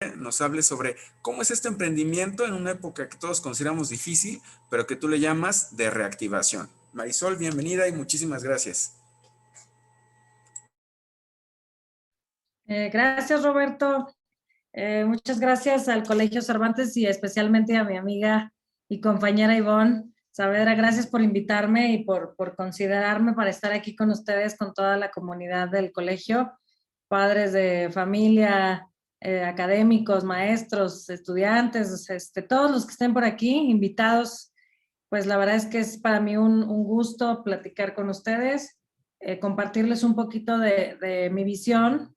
nos hables sobre cómo es este emprendimiento en una época que todos consideramos difícil, pero que tú le llamas de reactivación. Marisol, bienvenida y muchísimas gracias. Gracias, Roberto. Muchas gracias al Colegio Cervantes y especialmente a mi amiga y compañera Ivonne Saavedra. Gracias por invitarme y por considerarme para estar aquí con ustedes, con toda la comunidad del colegio, padres de familia, académicos, maestros, estudiantes, todos los que estén por aquí, invitados. Pues la verdad es que es para mí un gusto platicar con ustedes, compartirles un poquito de mi visión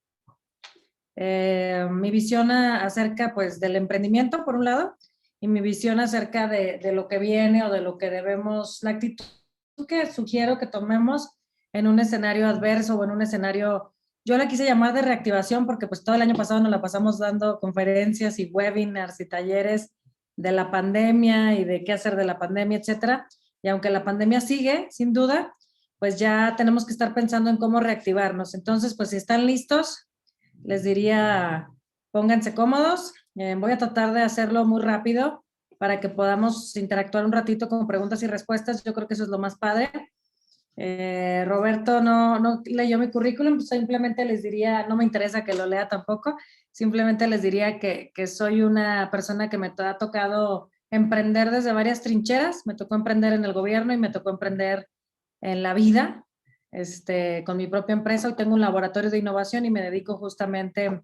acerca pues del emprendimiento por un lado y mi visión acerca de lo que viene o de lo que debemos, la actitud que sugiero que tomemos en un escenario adverso o en un escenario, yo la quise llamar de reactivación porque pues todo el año pasado nos la pasamos dando conferencias y webinars y talleres de la pandemia y de qué hacer de la pandemia, etcétera. Y aunque la pandemia sigue, sin duda, pues ya tenemos que estar pensando en cómo reactivarnos. Entonces, pues si están listos, les diría, pónganse cómodos. Voy a tratar de hacerlo muy rápido para que podamos interactuar un ratito con preguntas y respuestas. Yo creo que eso es lo más padre. Roberto no leyó mi currículum, simplemente les diría, no me interesa que lo lea tampoco, simplemente les diría que soy una persona que me ha tocado emprender desde varias trincheras. Me tocó emprender en el gobierno y me tocó emprender en la vida, con mi propia empresa. Hoy tengo un laboratorio de innovación y me dedico justamente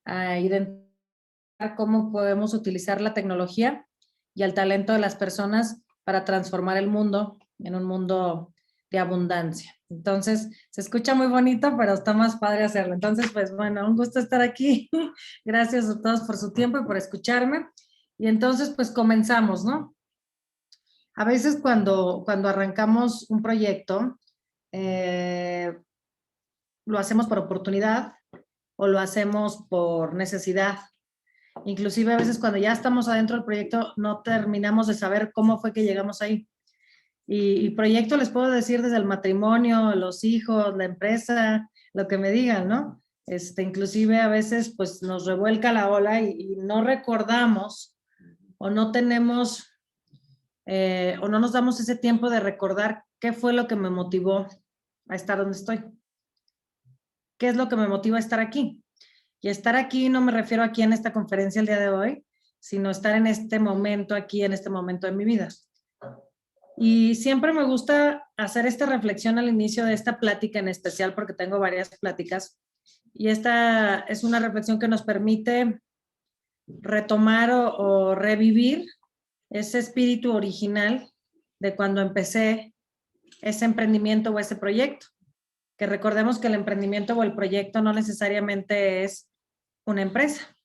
a identificar cómo podemos utilizar la tecnología y el talento de las personas para transformar el mundo en un mundo de abundancia. Entonces, se escucha muy bonito, pero está más padre hacerlo. Entonces, pues bueno, un gusto estar aquí. Gracias a todos por su tiempo y por escucharme. Y entonces, pues comenzamos, ¿no? A veces cuando arrancamos un proyecto, eh, lo hacemos por oportunidad o lo hacemos por necesidad. Inclusive a veces cuando ya estamos adentro del proyecto no terminamos de saber cómo fue que llegamos ahí. Y proyecto les puedo decir desde el matrimonio, los hijos, la empresa, lo que me digan, ¿no? Inclusive a veces pues nos revuelca la ola y no recordamos o no tenemos o no nos damos ese tiempo de recordar qué fue lo que me motivó a estar donde estoy. ¿Qué es lo que me motiva a estar aquí? Y estar aquí no me refiero aquí en esta conferencia el día de hoy, sino estar en este momento aquí, en este momento de mi vida. Y siempre me gusta hacer esta reflexión al inicio de esta plática en especial, porque tengo varias pláticas, y esta es una reflexión que nos permite retomar o revivir ese espíritu original de cuando empecé ese emprendimiento o ese proyecto. Que recordemos que el emprendimiento o el proyecto no necesariamente es una empresa.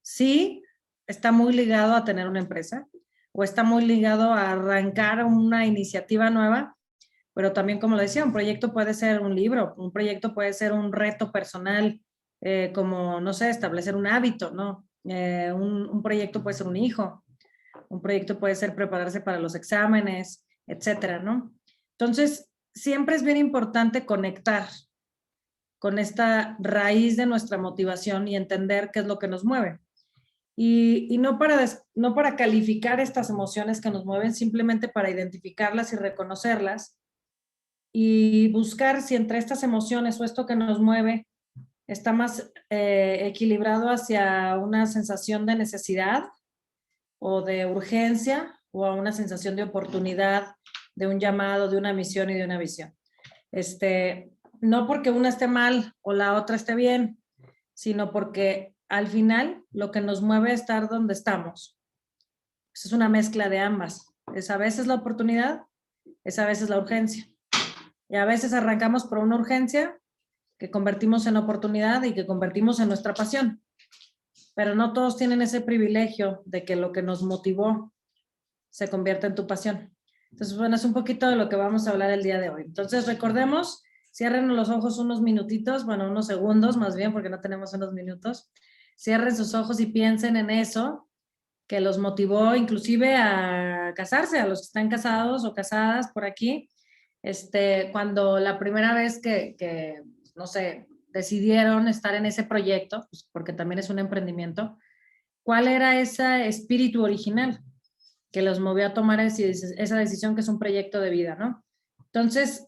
Sí, está muy ligado a tener una empresa o está muy ligado a arrancar una iniciativa nueva, pero también, como lo decía, un proyecto puede ser un libro, un proyecto puede ser un reto personal, como, no sé, establecer un hábito, ¿no? Un proyecto puede ser un hijo, un proyecto puede ser prepararse para los exámenes, etcétera, ¿no? Entonces, siempre es bien importante conectar con esta raíz de nuestra motivación y entender qué es lo que nos mueve. Y no para calificar estas emociones que nos mueven, simplemente para identificarlas y reconocerlas y buscar si entre estas emociones o esto que nos mueve está más equilibrado hacia una sensación de necesidad o de urgencia o a una sensación de oportunidad, de un llamado, de una misión y de una visión. No porque una esté mal o la otra esté bien, sino porque al final lo que nos mueve a estar donde estamos es una mezcla de ambas. Es a veces la oportunidad, es a veces la urgencia. Y a veces arrancamos por una urgencia que convertimos en oportunidad y que convertimos en nuestra pasión. Pero no todos tienen ese privilegio de que lo que nos motivó se convierta en tu pasión. Entonces, bueno, es un poquito de lo que vamos a hablar el día de hoy. Entonces, recordemos, cierren los ojos unos minutitos, bueno, unos segundos más bien, porque no tenemos unos minutos. Cierren sus ojos y piensen en eso que los motivó inclusive a casarse, a los que están casados o casadas por aquí. Cuando la primera vez que no sé, decidieron estar en ese proyecto, pues, porque también es un emprendimiento, ¿cuál era ese espíritu original que los movió a tomar esa decisión que es un proyecto de vida, ¿no? Entonces,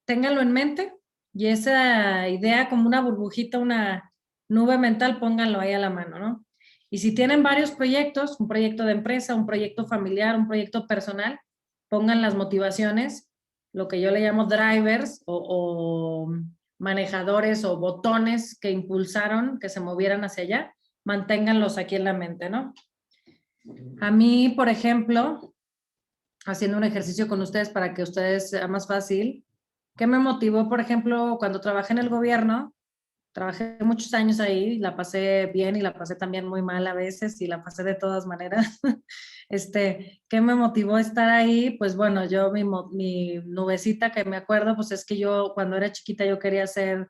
ténganlo en mente y esa idea como una burbujita, una nube mental, pónganlo ahí a la mano, ¿no? Y si tienen varios proyectos, un proyecto de empresa, un proyecto familiar, un proyecto personal, pongan las motivaciones, lo que yo le llamo drivers o manejadores o botones que impulsaron que se movieran hacia allá, manténganlos aquí en la mente, ¿no? A mí, por ejemplo, haciendo un ejercicio con ustedes para que ustedes sea más fácil, ¿qué me motivó, por ejemplo, cuando trabajé en el gobierno? Trabajé muchos años ahí, la pasé bien y la pasé también muy mal a veces y la pasé de todas maneras. ¿Qué me motivó a estar ahí? Pues bueno, mi nubecita que me acuerdo, pues es que yo cuando era chiquita yo quería ser,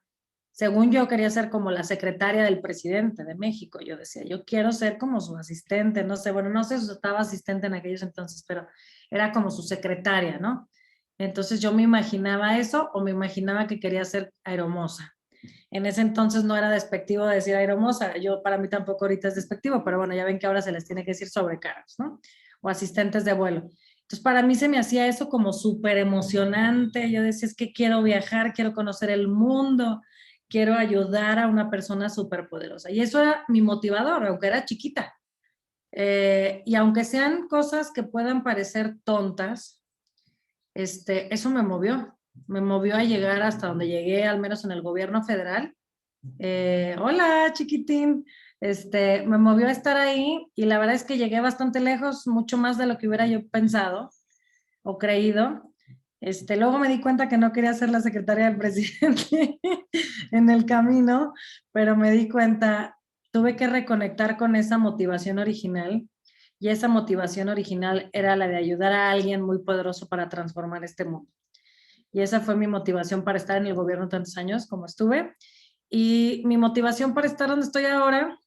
según yo quería ser como la secretaria del presidente de México. Yo decía, yo quiero ser como su asistente, no sé, bueno, no sé si estaba asistente en aquellos entonces, pero era como su secretaria, ¿no? Entonces yo me imaginaba eso o me imaginaba que quería ser aeromoza. En ese entonces no era despectivo decir aeromoza, yo para mí tampoco ahorita es despectivo, pero bueno, ya ven que ahora se les tiene que decir sobrecargos, ¿no? O asistentes de vuelo. Entonces para mí se me hacía eso como súper emocionante, yo decía, es que quiero viajar, quiero conocer el mundo, quiero ayudar a una persona súper poderosa. Y eso era mi motivador, aunque era chiquita. Y aunque sean cosas que puedan parecer tontas, eso me movió a llegar hasta donde llegué, al menos en el gobierno federal. Hola, chiquitín. Me movió a estar ahí y la verdad es que llegué bastante lejos, mucho más de lo que hubiera yo pensado o creído. Luego me di cuenta que no quería ser la secretaria del presidente en el camino, pero me di cuenta, tuve que reconectar con esa motivación original y esa motivación original era la de ayudar a alguien muy poderoso para transformar este mundo. Y esa fue mi motivación para estar en el gobierno tantos años como estuve. Y mi motivación para estar donde estoy ahora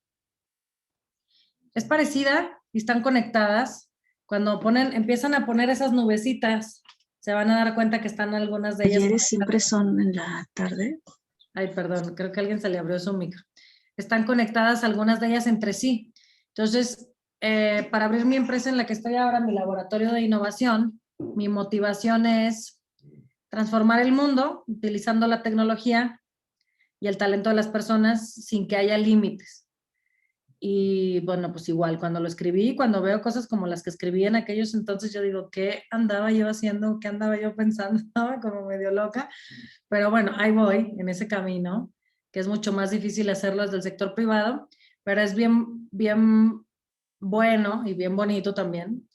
es parecida y están conectadas. Cuando empiezan a poner esas nubecitas, se van a dar cuenta que están algunas de ellas. ¿Talleres siempre son en la tarde? Ay, perdón, creo que a alguien se le abrió su micro. Están conectadas algunas de ellas entre sí. Entonces, para abrir mi empresa en la que estoy ahora, mi laboratorio de innovación, mi motivación es transformar el mundo utilizando la tecnología y el talento de las personas sin que haya límites. Y bueno, pues igual, cuando lo escribí, cuando veo cosas como las que escribí en aquellos entonces, yo digo, ¿qué andaba yo haciendo? ¿Qué andaba yo pensando? Como medio loca. Pero bueno, ahí voy, en ese camino, que es mucho más difícil hacerlo desde el sector privado, pero es bien, bien bueno y bien bonito también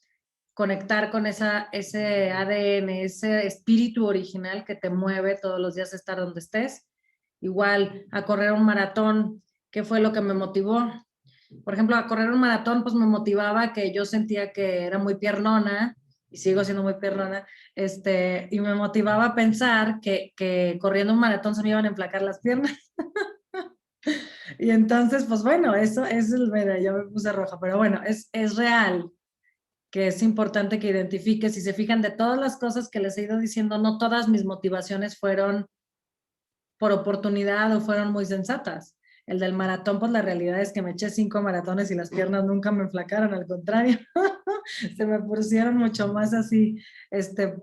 conectar con ese ADN, ese espíritu original que te mueve todos los días a estar donde estés. Igual, a correr un maratón, ¿qué fue lo que me motivó? Por ejemplo, a correr un maratón, pues me motivaba que yo sentía que era muy piernona, y sigo siendo muy piernona, y me motivaba a pensar que corriendo un maratón se me iban a enflacar las piernas. Y entonces, pues bueno, eso es mira, ya me puse roja, pero bueno, es real que es importante que identifique, si se fijan de todas las cosas que les he ido diciendo, no todas mis motivaciones fueron por oportunidad o fueron muy sensatas. El del maratón, pues la realidad es que me eché 5 maratones y las piernas nunca me enflacaron, al contrario, se me pusieron mucho más así,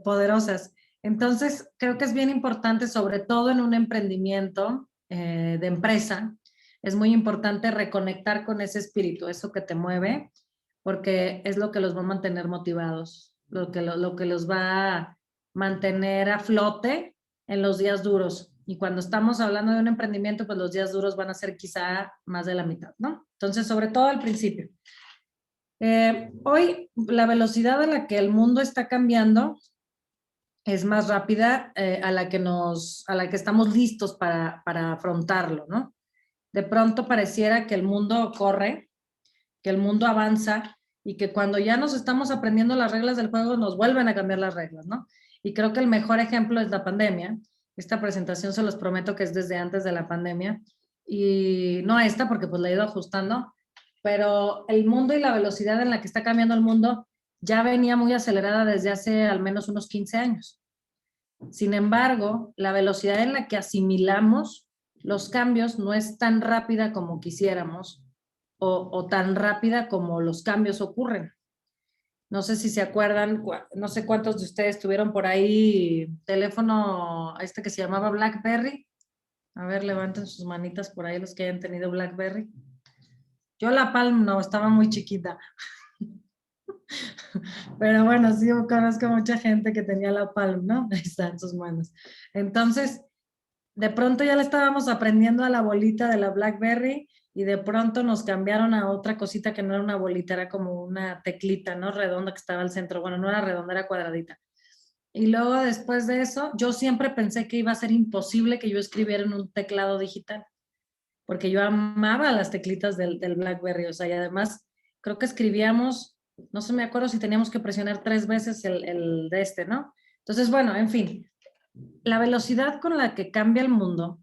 poderosas. Entonces, creo que es bien importante, sobre todo en un emprendimiento de empresa, es muy importante reconectar con ese espíritu, eso que te mueve, porque es lo que los va a mantener motivados, lo que los va a mantener a flote en los días duros. Y cuando estamos hablando de un emprendimiento, pues los días duros van a ser quizá más de la mitad, ¿no? Entonces, sobre todo al principio. Hoy, la velocidad a la que el mundo está cambiando es más rápida a la que estamos listos para afrontarlo, ¿no? De pronto pareciera que el mundo corre, que el mundo avanza y que cuando ya nos estamos aprendiendo las reglas del juego nos vuelven a cambiar las reglas, ¿no? Y creo que el mejor ejemplo es la pandemia. Esta presentación se los prometo que es desde antes de la pandemia y no esta porque pues la he ido ajustando, pero el mundo y la velocidad en la que está cambiando el mundo ya venía muy acelerada desde hace al menos unos 15 años. Sin embargo, la velocidad en la que asimilamos los cambios no es tan rápida como quisiéramos o tan rápida como los cambios ocurren. No sé si se acuerdan, no sé cuántos de ustedes tuvieron por ahí teléfono que se llamaba BlackBerry. A ver, levanten sus manitas por ahí los que hayan tenido BlackBerry. Yo la Palm no, estaba muy chiquita. Pero bueno, sí conozco mucha gente que tenía la Palm, ¿no? Ahí está en sus manos. Entonces, de pronto ya le estábamos aprendiendo a la bolita de la BlackBerry y de pronto nos cambiaron a otra cosita que no era una bolita, era como una teclita, ¿no? Redonda que estaba al centro. Bueno, no era redonda, era cuadradita. Y luego después de eso, yo siempre pensé que iba a ser imposible que yo escribiera en un teclado digital, porque yo amaba las teclitas del BlackBerry, o sea, y además creo que escribíamos, no sé, me acuerdo si teníamos que presionar 3 veces el de ¿no? Entonces, bueno, en fin, la velocidad con la que cambia el mundo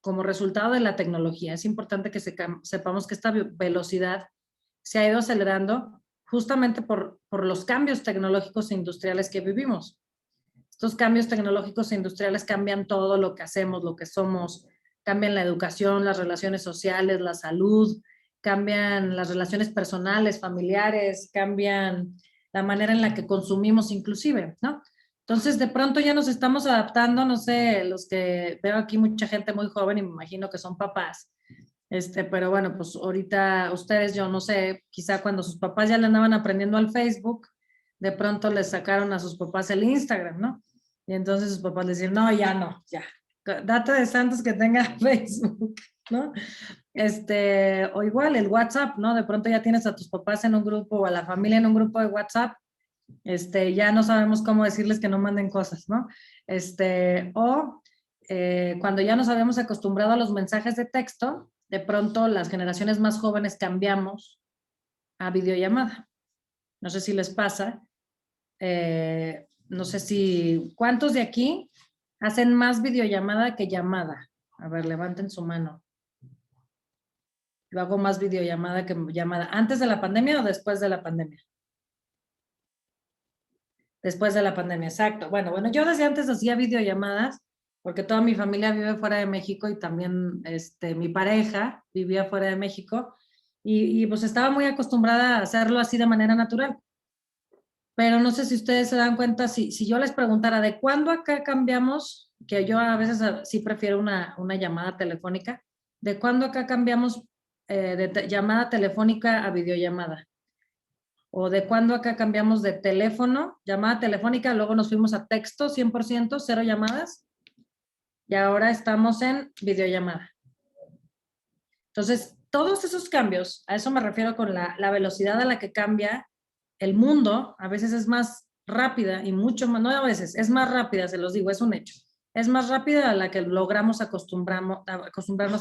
como resultado de la tecnología, es importante que sepamos que esta velocidad se ha ido acelerando justamente por los cambios tecnológicos e industriales que vivimos. Estos cambios tecnológicos e industriales cambian todo lo que hacemos, lo que somos, cambian la educación, las relaciones sociales, la salud, cambian las relaciones personales, familiares, cambian la manera en la que consumimos inclusive, ¿no? Entonces, de pronto ya nos estamos adaptando, no sé, los que veo aquí mucha gente muy joven y me imagino que son papás, pero bueno, pues ahorita ustedes, yo no sé, quizá cuando sus papás ya le andaban aprendiendo al Facebook, de pronto les sacaron a sus papás el Instagram, ¿no? Y entonces sus papás les decían, no, ya no, ya, date de santos que tenga Facebook, ¿no? O igual el WhatsApp, ¿no? De pronto ya tienes a tus papás en un grupo o a la familia en un grupo de WhatsApp, ya no sabemos cómo decirles que no manden cosas, ¿no? Cuando ya nos habíamos acostumbrado a los mensajes de texto, de pronto las generaciones más jóvenes cambiamos a videollamada. No sé si les pasa. No sé si, ¿cuántos de aquí hacen más videollamada que llamada? A ver, levanten su mano. Yo hago más videollamada que llamada. ¿Antes de la pandemia o después de la pandemia? Después de la pandemia, exacto. Bueno, yo desde antes hacía videollamadas porque toda mi familia vive fuera de México y también mi pareja vivía fuera de México y pues estaba muy acostumbrada a hacerlo así de manera natural. Pero no sé si ustedes se dan cuenta, si yo les preguntara de cuándo acá cambiamos, que yo a veces sí prefiero una llamada telefónica, de cuándo acá cambiamos de llamada telefónica a videollamada. O de cuándo acá cambiamos de teléfono, llamada telefónica, luego nos fuimos a texto 100%, 0 llamadas, y ahora estamos en videollamada. Entonces, todos esos cambios, a eso me refiero con la velocidad a la que cambia el mundo, a veces es más rápida y mucho más, no a veces, es más rápida, se los digo, es un hecho. Es más rápida a la que logramos acostumbrarnos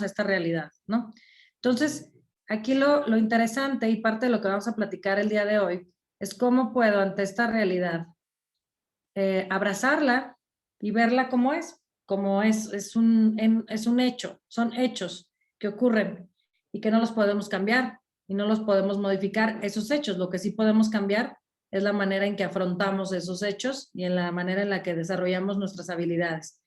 a esta realidad, ¿no? Entonces, aquí lo interesante y parte de lo que vamos a platicar el día de hoy es cómo puedo ante esta realidad abrazarla y verla como es un hecho, son hechos que ocurren y que no los podemos cambiar y no los podemos modificar esos hechos. Lo que sí podemos cambiar es la manera en que afrontamos esos hechos y en la manera en la que desarrollamos nuestras habilidades.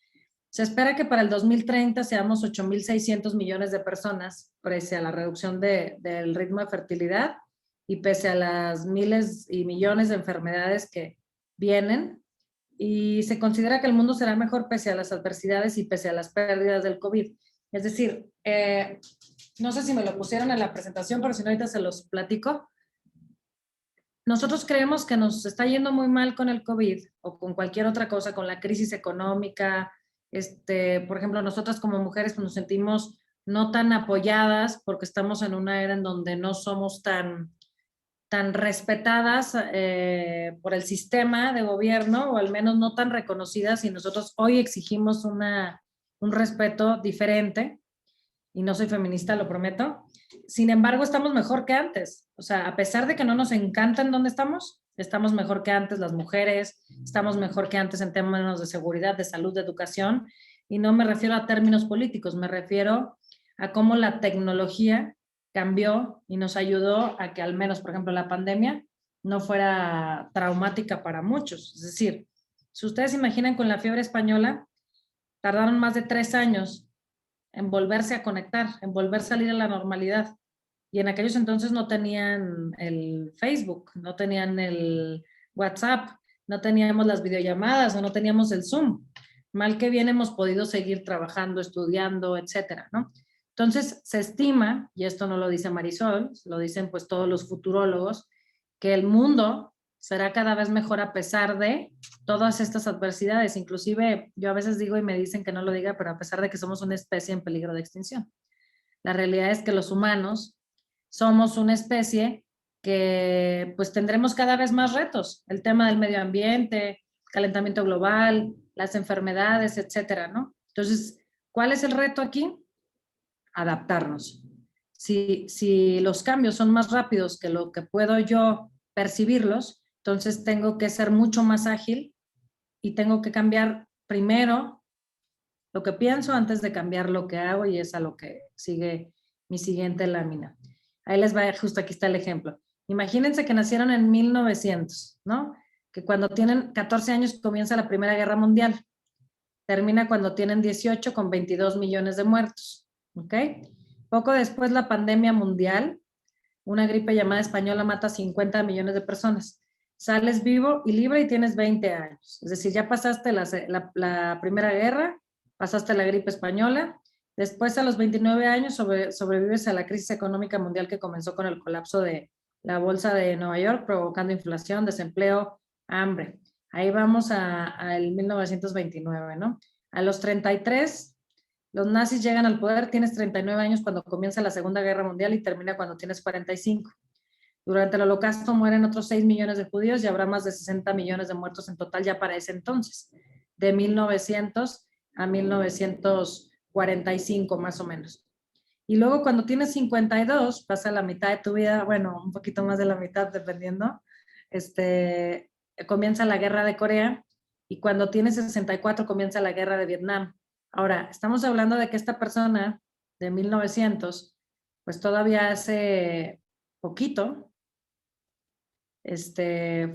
Se espera que para el 2030 seamos 8.600 millones de personas, pese a la reducción del ritmo de fertilidad y pese a las miles y millones de enfermedades que vienen. Y se considera que el mundo será mejor pese a las adversidades y pese a las pérdidas del COVID. Es decir, no sé si me lo pusieron en la presentación, pero si no, ahorita se los platico. Nosotros creemos que nos está yendo muy mal con el COVID o con cualquier otra cosa, con la crisis económica. Por ejemplo, nosotras como mujeres pues, nos sentimos no tan apoyadas porque estamos en una era en donde no somos tan respetadas por el sistema de gobierno o al menos no tan reconocidas y nosotros hoy exigimos un respeto diferente y no soy feminista, lo prometo. Sin embargo, estamos mejor que antes. O sea, a pesar de que no nos encanta en dónde estamos mejor que antes las mujeres, estamos mejor que antes en términos de seguridad, de salud, de educación. Y no me refiero a términos políticos, me refiero a cómo la tecnología cambió y nos ayudó a que al menos, por ejemplo, la pandemia no fuera traumática para muchos. Es decir, Si ustedes se imaginan con la fiebre española, tardaron más de 3 años en volverse a conectar, en volver a salir a la normalidad. Y en aquellos entonces no tenían el Facebook, no tenían el WhatsApp, no teníamos las videollamadas o no teníamos el Zoom. Mal que bien hemos podido seguir trabajando, estudiando, etcétera, ¿no? Entonces se estima, y esto no lo dice Marisol, lo dicen pues todos los futurólogos, que el mundo será cada vez mejor a pesar de todas estas adversidades. Inclusive yo a veces digo y me dicen que no lo diga, pero a pesar de que somos una especie en peligro de extinción. La realidad es que los humanos somos una especie que pues tendremos cada vez más retos. El tema del medio ambiente, calentamiento global, las enfermedades, etcétera, ¿no? Entonces, ¿cuál es el reto aquí? Adaptarnos. Si los cambios son más rápidos que lo que puedo yo percibirlos, entonces tengo que ser mucho más ágil y tengo que cambiar primero lo que pienso antes de cambiar lo que hago, y es a lo que sigue mi siguiente lámina. Ahí les va, justo aquí está el ejemplo. Imagínense que nacieron en 1900, ¿no? Que cuando tienen 14 años comienza la Primera Guerra Mundial. Termina cuando tienen 18 con 22 millones de muertos, ¿ok? Poco después la pandemia mundial, una gripe llamada española mata a 50 millones de personas. Sales vivo y libre y tienes 20 años. Es decir, ya pasaste la Primera Guerra, pasaste la gripe española, después a los 29 años sobrevives a la crisis económica mundial que comenzó con el colapso de la bolsa de Nueva York, provocando inflación, desempleo, hambre. Ahí vamos al 1929, ¿no? A los 33, los nazis llegan al poder, tienes 39 años cuando comienza la Segunda Guerra Mundial y termina cuando tienes 45. Durante el Holocausto mueren otros 6 millones de judíos y habrá más de 60 millones de muertos en total ya para ese entonces, de 1900 a 1945 más o menos. Y luego cuando tienes 52, pasa la mitad de tu vida, bueno, un poquito más de la mitad dependiendo, comienza la guerra de Corea, y cuando tienes 64 comienza la guerra de Vietnam. Ahora, estamos hablando de que esta persona de 1900, pues todavía hace poquito,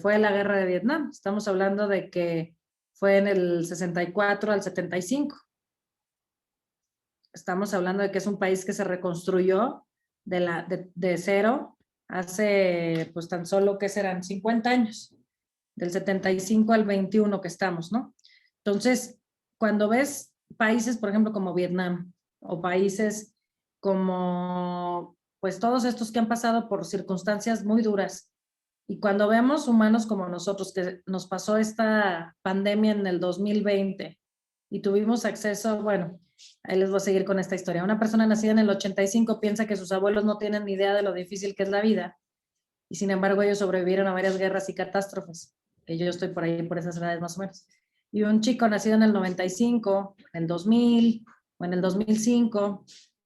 fue la guerra de Vietnam. Estamos hablando de que fue en el 64 al 75. Estamos hablando de que es un país que se reconstruyó de cero hace pues tan solo que serán 50 años, del 75 al 21 que estamos, ¿no? Entonces, cuando ves países, por ejemplo, como Vietnam, o países como pues todos estos que han pasado por circunstancias muy duras, y cuando vemos humanos como nosotros, que nos pasó esta pandemia en el 2020 y tuvimos acceso, bueno, ahí les voy a seguir con esta historia. Una persona nacida en el 85 piensa que sus abuelos no tienen ni idea de lo difícil que es la vida, y sin embargo ellos sobrevivieron a varias guerras y catástrofes, que yo estoy por ahí, por esas edades más o menos. Y un chico nacido en el 95, en el 2000, o en el 2005,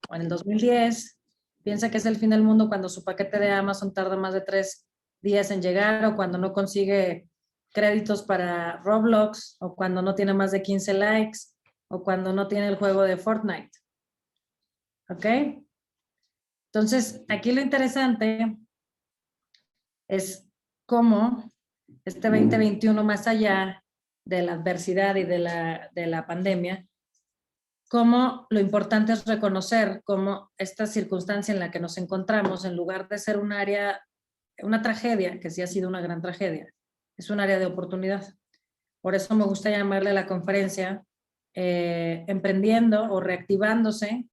o en el 2010, piensa que es el fin del mundo cuando su paquete de Amazon tarda más de 3 días en llegar, o cuando no consigue créditos para Roblox, o cuando no tiene más de 15 likes, o cuando no tiene el juego de Fortnite. ¿Ok? Entonces, aquí lo interesante es cómo este 2021, más allá de la adversidad y de la pandemia, cómo lo importante es reconocer cómo esta circunstancia en la que nos encontramos, en lugar de ser un área, una tragedia, que sí ha sido una gran tragedia, es un área de oportunidad. Por eso me gusta llamarle a la conferencia emprendiendo o reactivándose,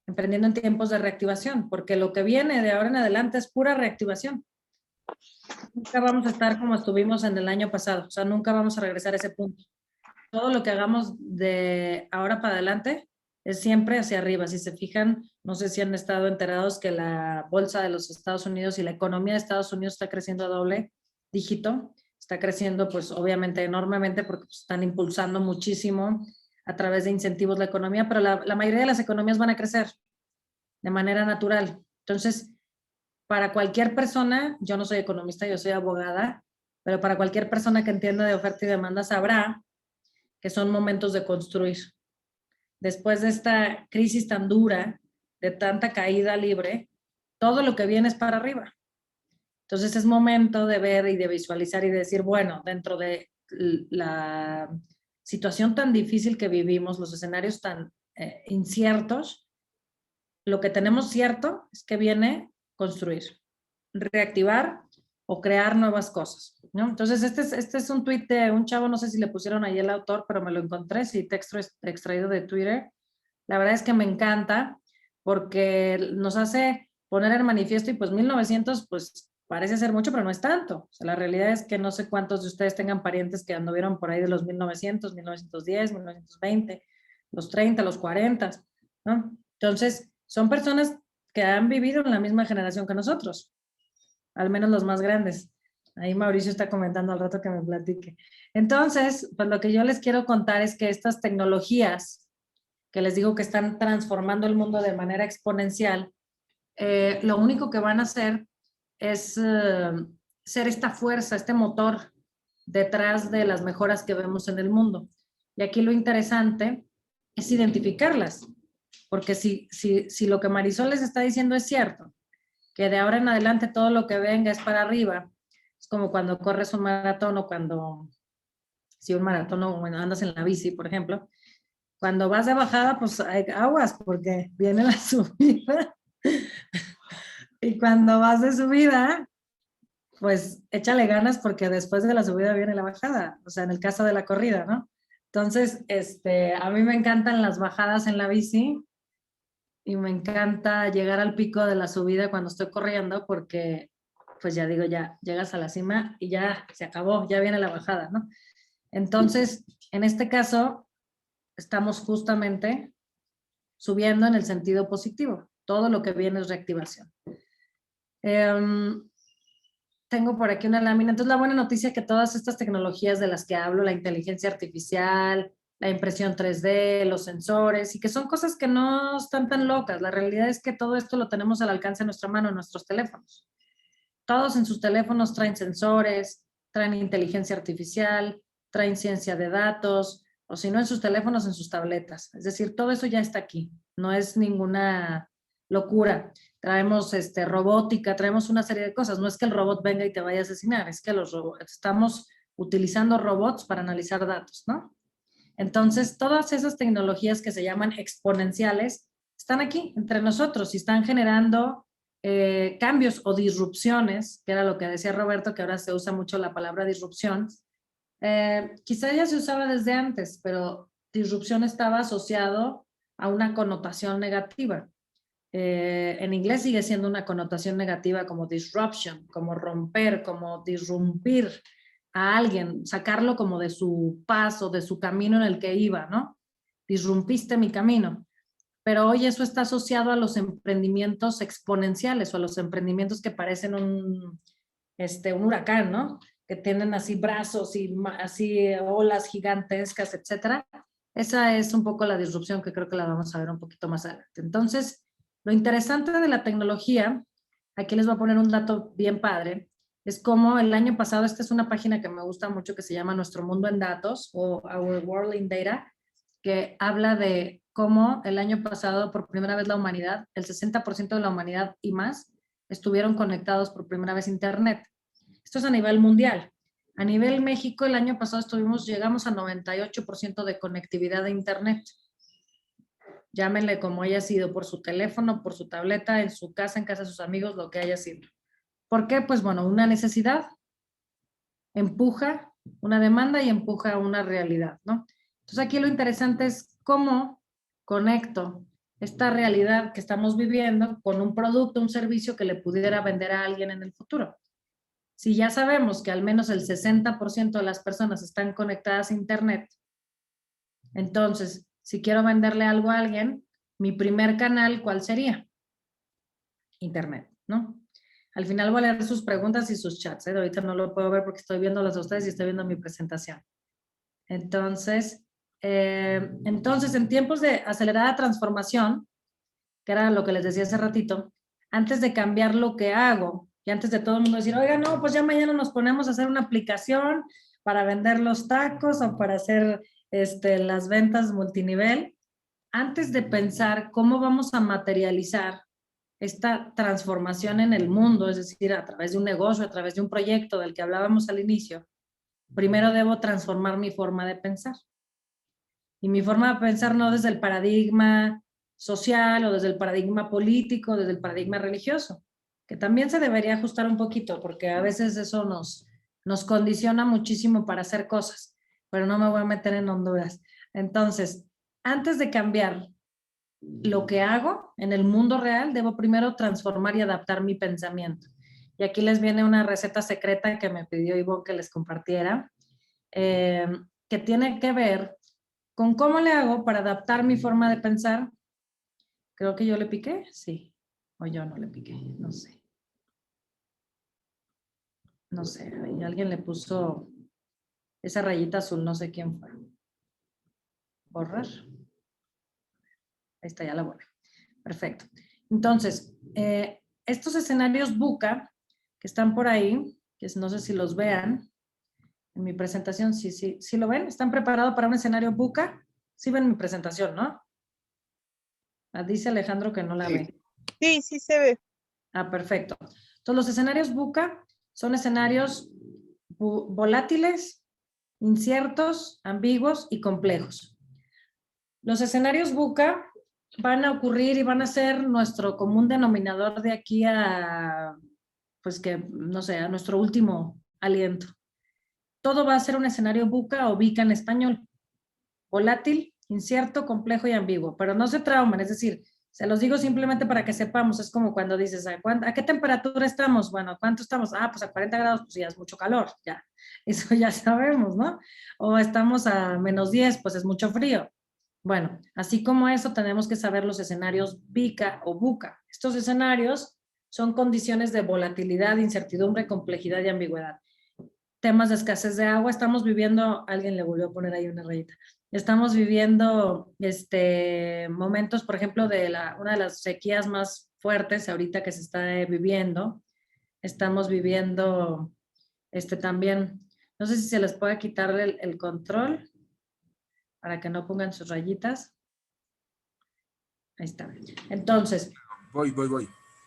emprendiendo en tiempos de reactivación, porque lo que viene de ahora en adelante es pura reactivación. Nunca vamos a estar como estuvimos en el año pasado, o sea, nunca vamos a regresar a ese punto. Todo lo que hagamos de ahora para adelante es siempre hacia arriba. Si se fijan, no sé si han estado enterados que la bolsa de los Estados Unidos y la economía de Estados Unidos está creciendo a doble dígito, está creciendo pues obviamente enormemente porque pues, están impulsando muchísimo a través de incentivos la economía, pero la mayoría de las economías van a crecer de manera natural. Entonces, para cualquier persona, yo no soy economista, yo soy abogada, pero para cualquier persona que entienda de oferta y demanda sabrá que son momentos de construir. Después de esta crisis tan dura, de tanta caída libre, todo lo que viene es para arriba. Entonces es momento de ver y de visualizar y de decir, bueno, dentro de la situación tan difícil que vivimos, los escenarios tan inciertos, lo que tenemos cierto es que viene construir, reactivar o crear nuevas cosas, ¿no? Entonces, este es un tuit de un chavo, no sé si le pusieron ahí el autor, pero me lo encontré, sí, texto extraído de Twitter. La verdad es que me encanta porque nos hace poner en manifiesto, y pues 1900, pues parece ser mucho, pero no es tanto. O sea, la realidad es que no sé cuántos de ustedes tengan parientes que anduvieron por ahí de los 1900, 1910, 1920, los 30, los 40, ¿no? Entonces, son personas que han vivido en la misma generación que nosotros, al menos los más grandes. Ahí Mauricio está comentando al rato que me platique. Entonces, pues lo que yo les quiero contar es que estas tecnologías, que les digo que están transformando el mundo de manera exponencial, lo único que van a hacer es ser esta fuerza, este motor detrás de las mejoras que vemos en el mundo. Y aquí lo interesante es identificarlas, porque si lo que Marisol les está diciendo es cierto, que de ahora en adelante todo lo que venga es para arriba, es como cuando corres un maratón o cuando, si un maratón o bueno, andas en la bici, por ejemplo, cuando vas de bajada, pues hay aguas porque viene la subida. Y cuando vas de subida, pues échale ganas porque después de la subida viene la bajada, o sea, en el caso de la corrida, ¿no? Entonces, a mí me encantan las bajadas en la bici y me encanta llegar al pico de la subida cuando estoy corriendo porque, pues ya digo, ya llegas a la cima y ya se acabó, ya viene la bajada, ¿no? Entonces, en este caso, estamos justamente subiendo en el sentido positivo. Todo lo que viene es reactivación. Tengo por aquí una lámina. Entonces, la buena noticia es que todas estas tecnologías de las que hablo, la inteligencia artificial, la impresión 3D, los sensores, y que son cosas que no están tan locas. La realidad es que todo esto lo tenemos al alcance de nuestra mano en nuestros teléfonos. Todos en sus teléfonos traen sensores, traen inteligencia artificial, traen ciencia de datos, o si no en sus teléfonos, en sus tabletas. Es decir, todo eso ya está aquí. No es ninguna locura. Traemos robótica, traemos una serie de cosas. No es que el robot venga y te vaya a asesinar, es que estamos utilizando robots para analizar datos, ¿no? Entonces, todas esas tecnologías que se llaman exponenciales están aquí entre nosotros y están generando cambios o disrupciones, que era lo que decía Roberto, que ahora se usa mucho la palabra disrupción. Quizá ya se usaba desde antes, pero disrupción estaba asociado a una connotación negativa. En inglés sigue siendo una connotación negativa como disruption, como romper, como disrumpir a alguien, sacarlo como de su paso, de su camino en el que iba, ¿no? Disrumpiste mi camino. Pero hoy eso está asociado a los emprendimientos exponenciales o a los emprendimientos que parecen un huracán, ¿no? Que tienen así brazos y así olas gigantescas, etcétera. Esa es un poco la disrupción que creo que la vamos a ver un poquito más adelante. Entonces, lo interesante de la tecnología, aquí les voy a poner un dato bien padre, es como el año pasado, esta es una página que me gusta mucho que se llama Nuestro Mundo en Datos o Our World in Data, que habla de cómo el año pasado, por primera vez la humanidad, el 60% de la humanidad y más, estuvieron conectados por primera vez a Internet. Esto es a nivel mundial. A nivel México, el año pasado llegamos a 98% de conectividad de Internet. Llámenle como haya sido, por su teléfono, por su tableta, en su casa, en casa de sus amigos, lo que haya sido. ¿Por qué? Pues bueno, una necesidad empuja una demanda y empuja una realidad, ¿no? Entonces aquí lo interesante es cómo conecto esta realidad que estamos viviendo con un producto, un servicio que le pudiera vender a alguien en el futuro. Si ya sabemos que al menos el 60% de las personas están conectadas a Internet, entonces, si quiero venderle algo a alguien, mi primer canal, ¿cuál sería? Internet, ¿no? Al final voy a leer sus preguntas y sus chats, ¿eh? Ahorita no lo puedo ver porque estoy viendo las de ustedes y estoy viendo mi presentación. Entonces, en tiempos de acelerada transformación, que era lo que les decía hace ratito, antes de cambiar lo que hago y antes de todo el mundo decir, oiga, no, pues ya mañana nos ponemos a hacer una aplicación para vender los tacos o para hacer las ventas multinivel, antes de pensar cómo vamos a materializar esta transformación en el mundo, es decir, a través de un negocio, a través de un proyecto del que hablábamos al inicio, primero debo transformar mi forma de pensar. Y mi forma de pensar no desde el paradigma social o desde el paradigma político, desde el paradigma religioso, que también se debería ajustar un poquito, porque a veces eso nos condiciona muchísimo para hacer cosas, pero no me voy a meter en Honduras. Entonces, antes de cambiar lo que hago en el mundo real, debo primero transformar y adaptar mi pensamiento. Y aquí les viene una receta secreta que me pidió Ivonne que les compartiera, que tiene que ver con cómo le hago para adaptar mi forma de pensar. Creo que yo le piqué, sí. O yo no le piqué, no sé. No sé, ahí alguien le puso esa rayita azul, no sé quién fue. Borrar. Ahí está, ya la borré. Perfecto. Entonces, estos escenarios VUCA que están por ahí, que no sé si los vean, en mi presentación, sí lo ven. ¿Están preparados para un escenario VUCA? Sí ven mi presentación, ¿no? Dice Alejandro que no la ve. Sí, sí se ve. Perfecto. Entonces, los escenarios VUCA son escenarios volátiles, inciertos, ambiguos y complejos. Los escenarios VUCA van a ocurrir y van a ser nuestro común denominador de aquí a, pues que, no sé, a nuestro último aliento. Todo va a ser un escenario VUCA o VICA en español. Volátil, incierto, complejo y ambiguo. Pero no se traumen, es decir, se los digo simplemente para que sepamos. Es como cuando dices, ¿a qué temperatura estamos? Bueno, ¿a cuánto estamos? Pues a 40 grados, pues ya es mucho calor, ya. Eso ya sabemos, ¿no? O estamos a -10, pues es mucho frío. Bueno, así como eso, tenemos que saber los escenarios VICA o VUCA. Estos escenarios son condiciones de volatilidad, incertidumbre, complejidad y ambigüedad. Temas de escasez de agua, estamos viviendo, alguien le volvió a poner ahí una rayita, estamos viviendo momentos, por ejemplo, de una de las sequías más fuertes ahorita que se está viviendo. Estamos viviendo también, no sé si se les puede quitar el control para que no pongan sus rayitas. Ahí está. Entonces. Voy.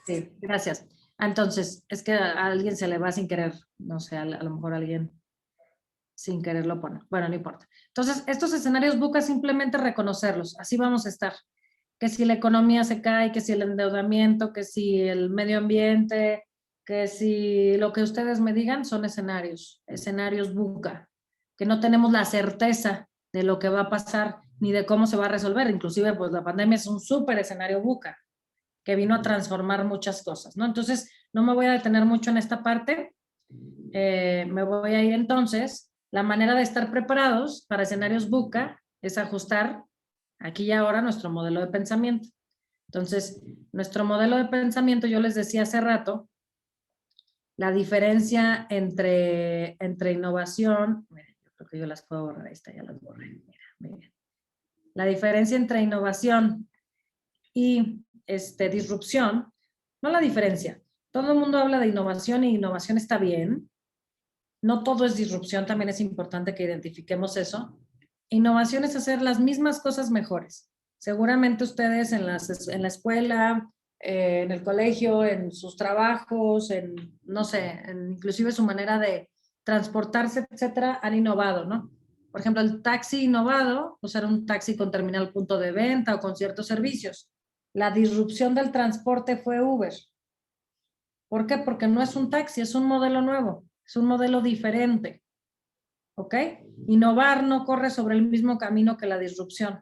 Sí, gracias. Entonces, es que a alguien se le va sin querer, no sé, a lo mejor alguien sin querer lo pone. Bueno, no importa. Entonces, estos escenarios VUCA simplemente reconocerlos. Así vamos a estar. Que si la economía se cae, que si el endeudamiento, que si el medio ambiente, que si lo que ustedes me digan son escenarios VUCA, que no tenemos la certeza de lo que va a pasar ni de cómo se va a resolver. Inclusive, pues la pandemia es un súper escenario VUCA que vino a transformar muchas cosas, ¿no? Entonces, no me voy a detener mucho en esta parte. Me voy a ir entonces. La manera de estar preparados para escenarios VUCA es ajustar aquí y ahora nuestro modelo de pensamiento. Entonces, nuestro modelo de pensamiento, yo les decía hace rato, la diferencia entre innovación, miren, yo creo que yo las puedo borrar, ahí está, ya las borré, mira. La diferencia entre innovación y disrupción, no la diferencia. Todo el mundo habla de innovación y innovación está bien. No todo es disrupción, también es importante que identifiquemos eso. Innovación es hacer las mismas cosas mejores. Seguramente ustedes en la escuela, en el colegio, en sus trabajos, no sé, inclusive su manera de transportarse, etcétera, han innovado, ¿no? Por ejemplo, el taxi innovado, pues era un taxi con terminal punto de venta o con ciertos servicios. La disrupción del transporte fue Uber. ¿Por qué? Porque no es un taxi, es un modelo nuevo, es un modelo diferente. ¿Ok? Innovar no corre sobre el mismo camino que la disrupción.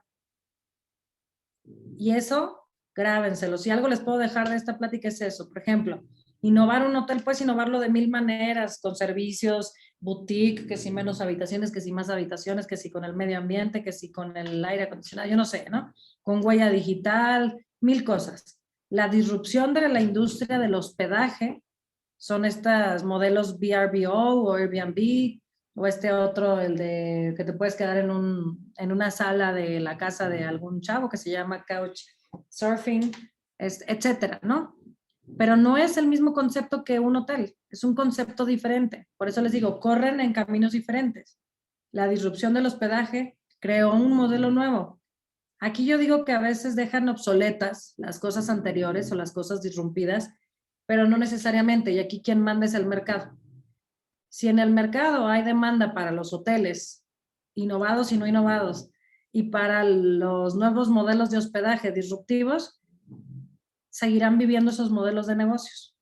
Y eso, grábenselo. Si algo les puedo dejar de esta plática es eso. Por ejemplo, innovar un hotel, puedes innovarlo de 1000 maneras, con servicios, boutique, que si menos habitaciones, que si más habitaciones, que si con el medio ambiente, que si con el aire acondicionado, yo no sé, ¿no? Con huella digital, 1000 cosas. La disrupción de la industria del hospedaje son estos modelos VRBO o Airbnb, o otro, el de que te puedes quedar en una sala de la casa de algún chavo que se llama Couchsurfing, etcétera, ¿no? Pero no es el mismo concepto que un hotel, es un concepto diferente. Por eso les digo, corren en caminos diferentes. La disrupción del hospedaje creó un modelo nuevo. Aquí yo digo que a veces dejan obsoletas las cosas anteriores o las cosas disrumpidas, pero no necesariamente. Y aquí quien manda es el mercado. Si en el mercado hay demanda para los hoteles, innovados y no innovados, y para los nuevos modelos de hospedaje disruptivos, seguirán viviendo esos modelos de negocios.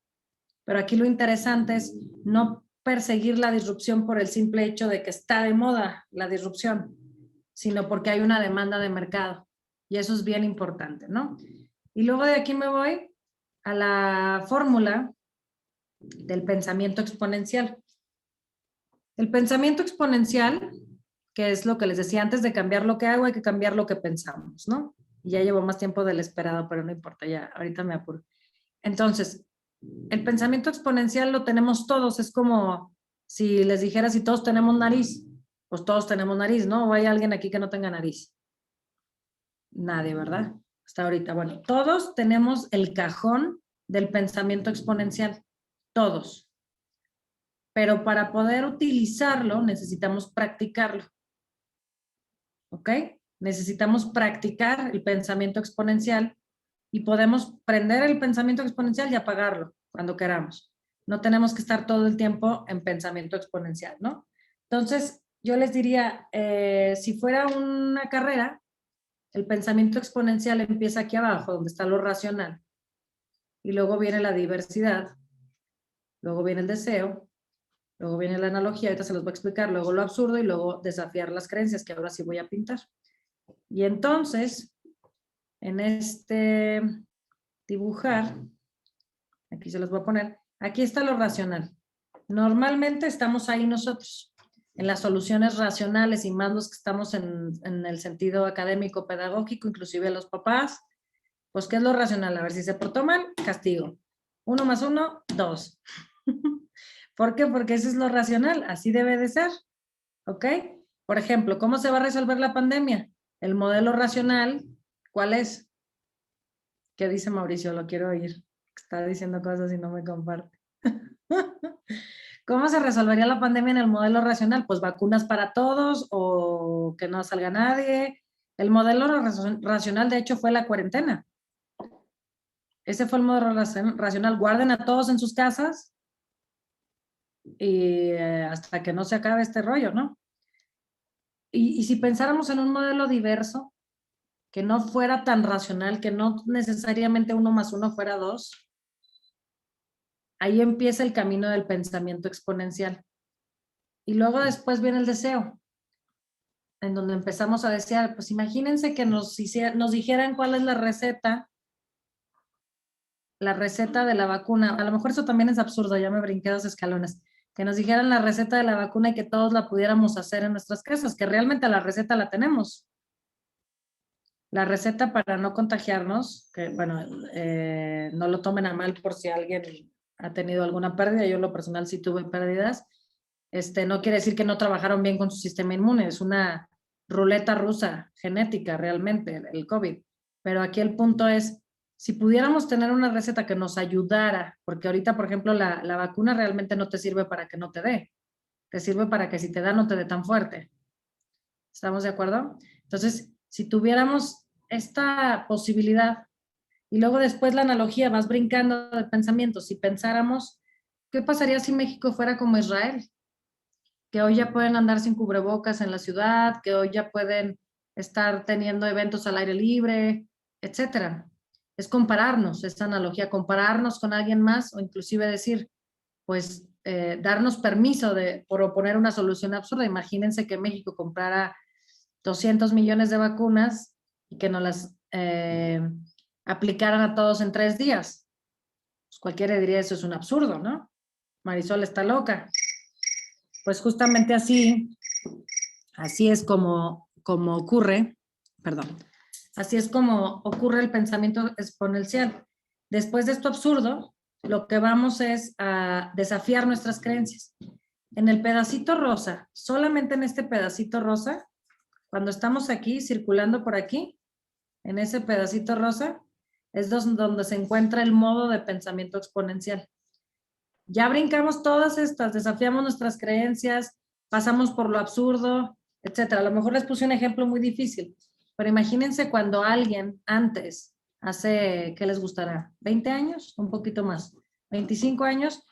Pero aquí lo interesante es no perseguir la disrupción por el simple hecho de que está de moda la disrupción, sino porque hay una demanda de mercado. Y eso es bien importante, ¿no? Y luego de aquí me voy a la fórmula del pensamiento exponencial. El pensamiento exponencial, que es lo que les decía antes de cambiar lo que hago, hay que cambiar lo que pensamos, ¿no? Y ya llevo más tiempo del esperado, pero no importa, ya ahorita me apuro. Entonces, el pensamiento exponencial lo tenemos todos, es como si les dijera si todos tenemos nariz, pues todos tenemos nariz, ¿no? ¿O hay alguien aquí que no tenga nariz? Nadie, ¿verdad? Hasta ahorita. Bueno, todos tenemos el cajón del pensamiento exponencial, todos. Pero para poder utilizarlo necesitamos practicarlo. ¿Ok? Necesitamos practicar el pensamiento exponencial y podemos prender el pensamiento exponencial y apagarlo cuando queramos. No tenemos que estar todo el tiempo en pensamiento exponencial, ¿no? Entonces, yo les diría, si fuera una carrera, el pensamiento exponencial empieza aquí abajo, donde está lo racional. Y luego viene la diversidad, luego viene el deseo, luego viene la analogía, ahorita se los voy a explicar, luego lo absurdo y luego desafiar las creencias, que ahora sí voy a pintar. Y entonces, en este dibujar, aquí se los voy a poner, aquí está lo racional. Normalmente estamos ahí nosotros, en las soluciones racionales y más los que estamos en el sentido académico, pedagógico, inclusive los papás. Pues, ¿qué es lo racional? A ver, si se portó mal, castigo. 1 más 1, 2. ¿Por qué? Porque eso es lo racional, así debe de ser, ¿ok? Por ejemplo, ¿cómo se va a resolver la pandemia? El modelo racional, ¿cuál es? ¿Qué dice Mauricio? Lo quiero oír. Está diciendo cosas y no me comparte. ¿Cómo se resolvería la pandemia en el modelo racional? Pues vacunas para todos o que no salga nadie. El modelo racional, de hecho, fue la cuarentena. Ese fue el modelo racional. Guarden a todos en sus casas y hasta que no se acabe este rollo, ¿no? Y si pensáramos en un modelo diverso, que no fuera tan racional, que no necesariamente 1 más 1 fuera 2, ahí empieza el camino del pensamiento exponencial. Y luego después viene el deseo, en donde empezamos a desear, pues imagínense que nos dijeran cuál es la receta de la vacuna. A lo mejor eso también es absurdo, ya me brinqué 2 escalones. Que nos dijeran la receta de la vacuna y que todos la pudiéramos hacer en nuestras casas, que realmente la receta la tenemos. La receta para no contagiarnos, que bueno, no lo tomen a mal por si alguien ha tenido alguna pérdida. Yo en lo personal sí tuve pérdidas. No quiere decir que no trabajaron bien con su sistema inmune, es una ruleta rusa genética realmente, el COVID. Pero aquí el punto es, si pudiéramos tener una receta que nos ayudara, porque ahorita, por ejemplo, la vacuna realmente no te sirve para que no te dé, te sirve para que si te da no te dé tan fuerte. ¿Estamos de acuerdo? Entonces, si tuviéramos esta posibilidad y luego después la analogía, vas brincando de pensamientos, si pensáramos, ¿qué pasaría si México fuera como Israel? Que hoy ya pueden andar sin cubrebocas en la ciudad, que hoy ya pueden estar teniendo eventos al aire libre, etcétera. Es compararnos, esta analogía, compararnos con alguien más o inclusive decir, pues, darnos permiso de proponer una solución absurda. Imagínense que México comprara 200 millones de vacunas y que nos las aplicaran a todos en 3 días. Pues cualquiera diría eso es un absurdo, ¿no? Marisol está loca. Pues justamente así es como ocurre, perdón, así es como ocurre el pensamiento exponencial. Después de esto absurdo, lo que vamos es a desafiar nuestras creencias. En el pedacito rosa, solamente en este pedacito rosa, cuando estamos aquí, circulando por aquí, en ese pedacito rosa, es donde se encuentra el modo de pensamiento exponencial. Ya brincamos todas estas, desafiamos nuestras creencias, pasamos por lo absurdo, etcétera. A lo mejor les puse un ejemplo muy difícil, pero imagínense cuando alguien antes, hace, ¿qué les gustará? ¿20 años? Un poquito más. 25 años,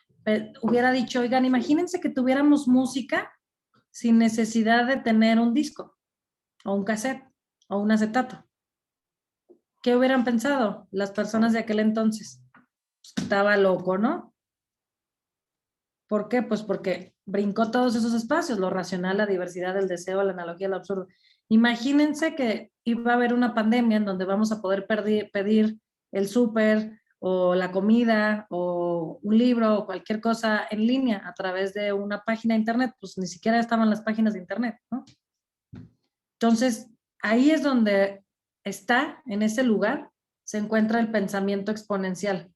hubiera dicho, oigan, imagínense que tuviéramos música sin necesidad de tener un disco, o un cassette, o un acetato. ¿Qué hubieran pensado las personas de aquel entonces? Pues, estaba loco, ¿no? ¿Por qué? Pues porque brincó todos esos espacios, lo racional, la diversidad, el deseo, la analogía, lo absurdo. Imagínense que iba a haber una pandemia en donde vamos a poder pedir el súper o la comida o un libro o cualquier cosa en línea a través de una página de internet, pues ni siquiera estaban las páginas de internet, ¿no? Entonces, ahí es donde está, en ese lugar, se encuentra el pensamiento exponencial.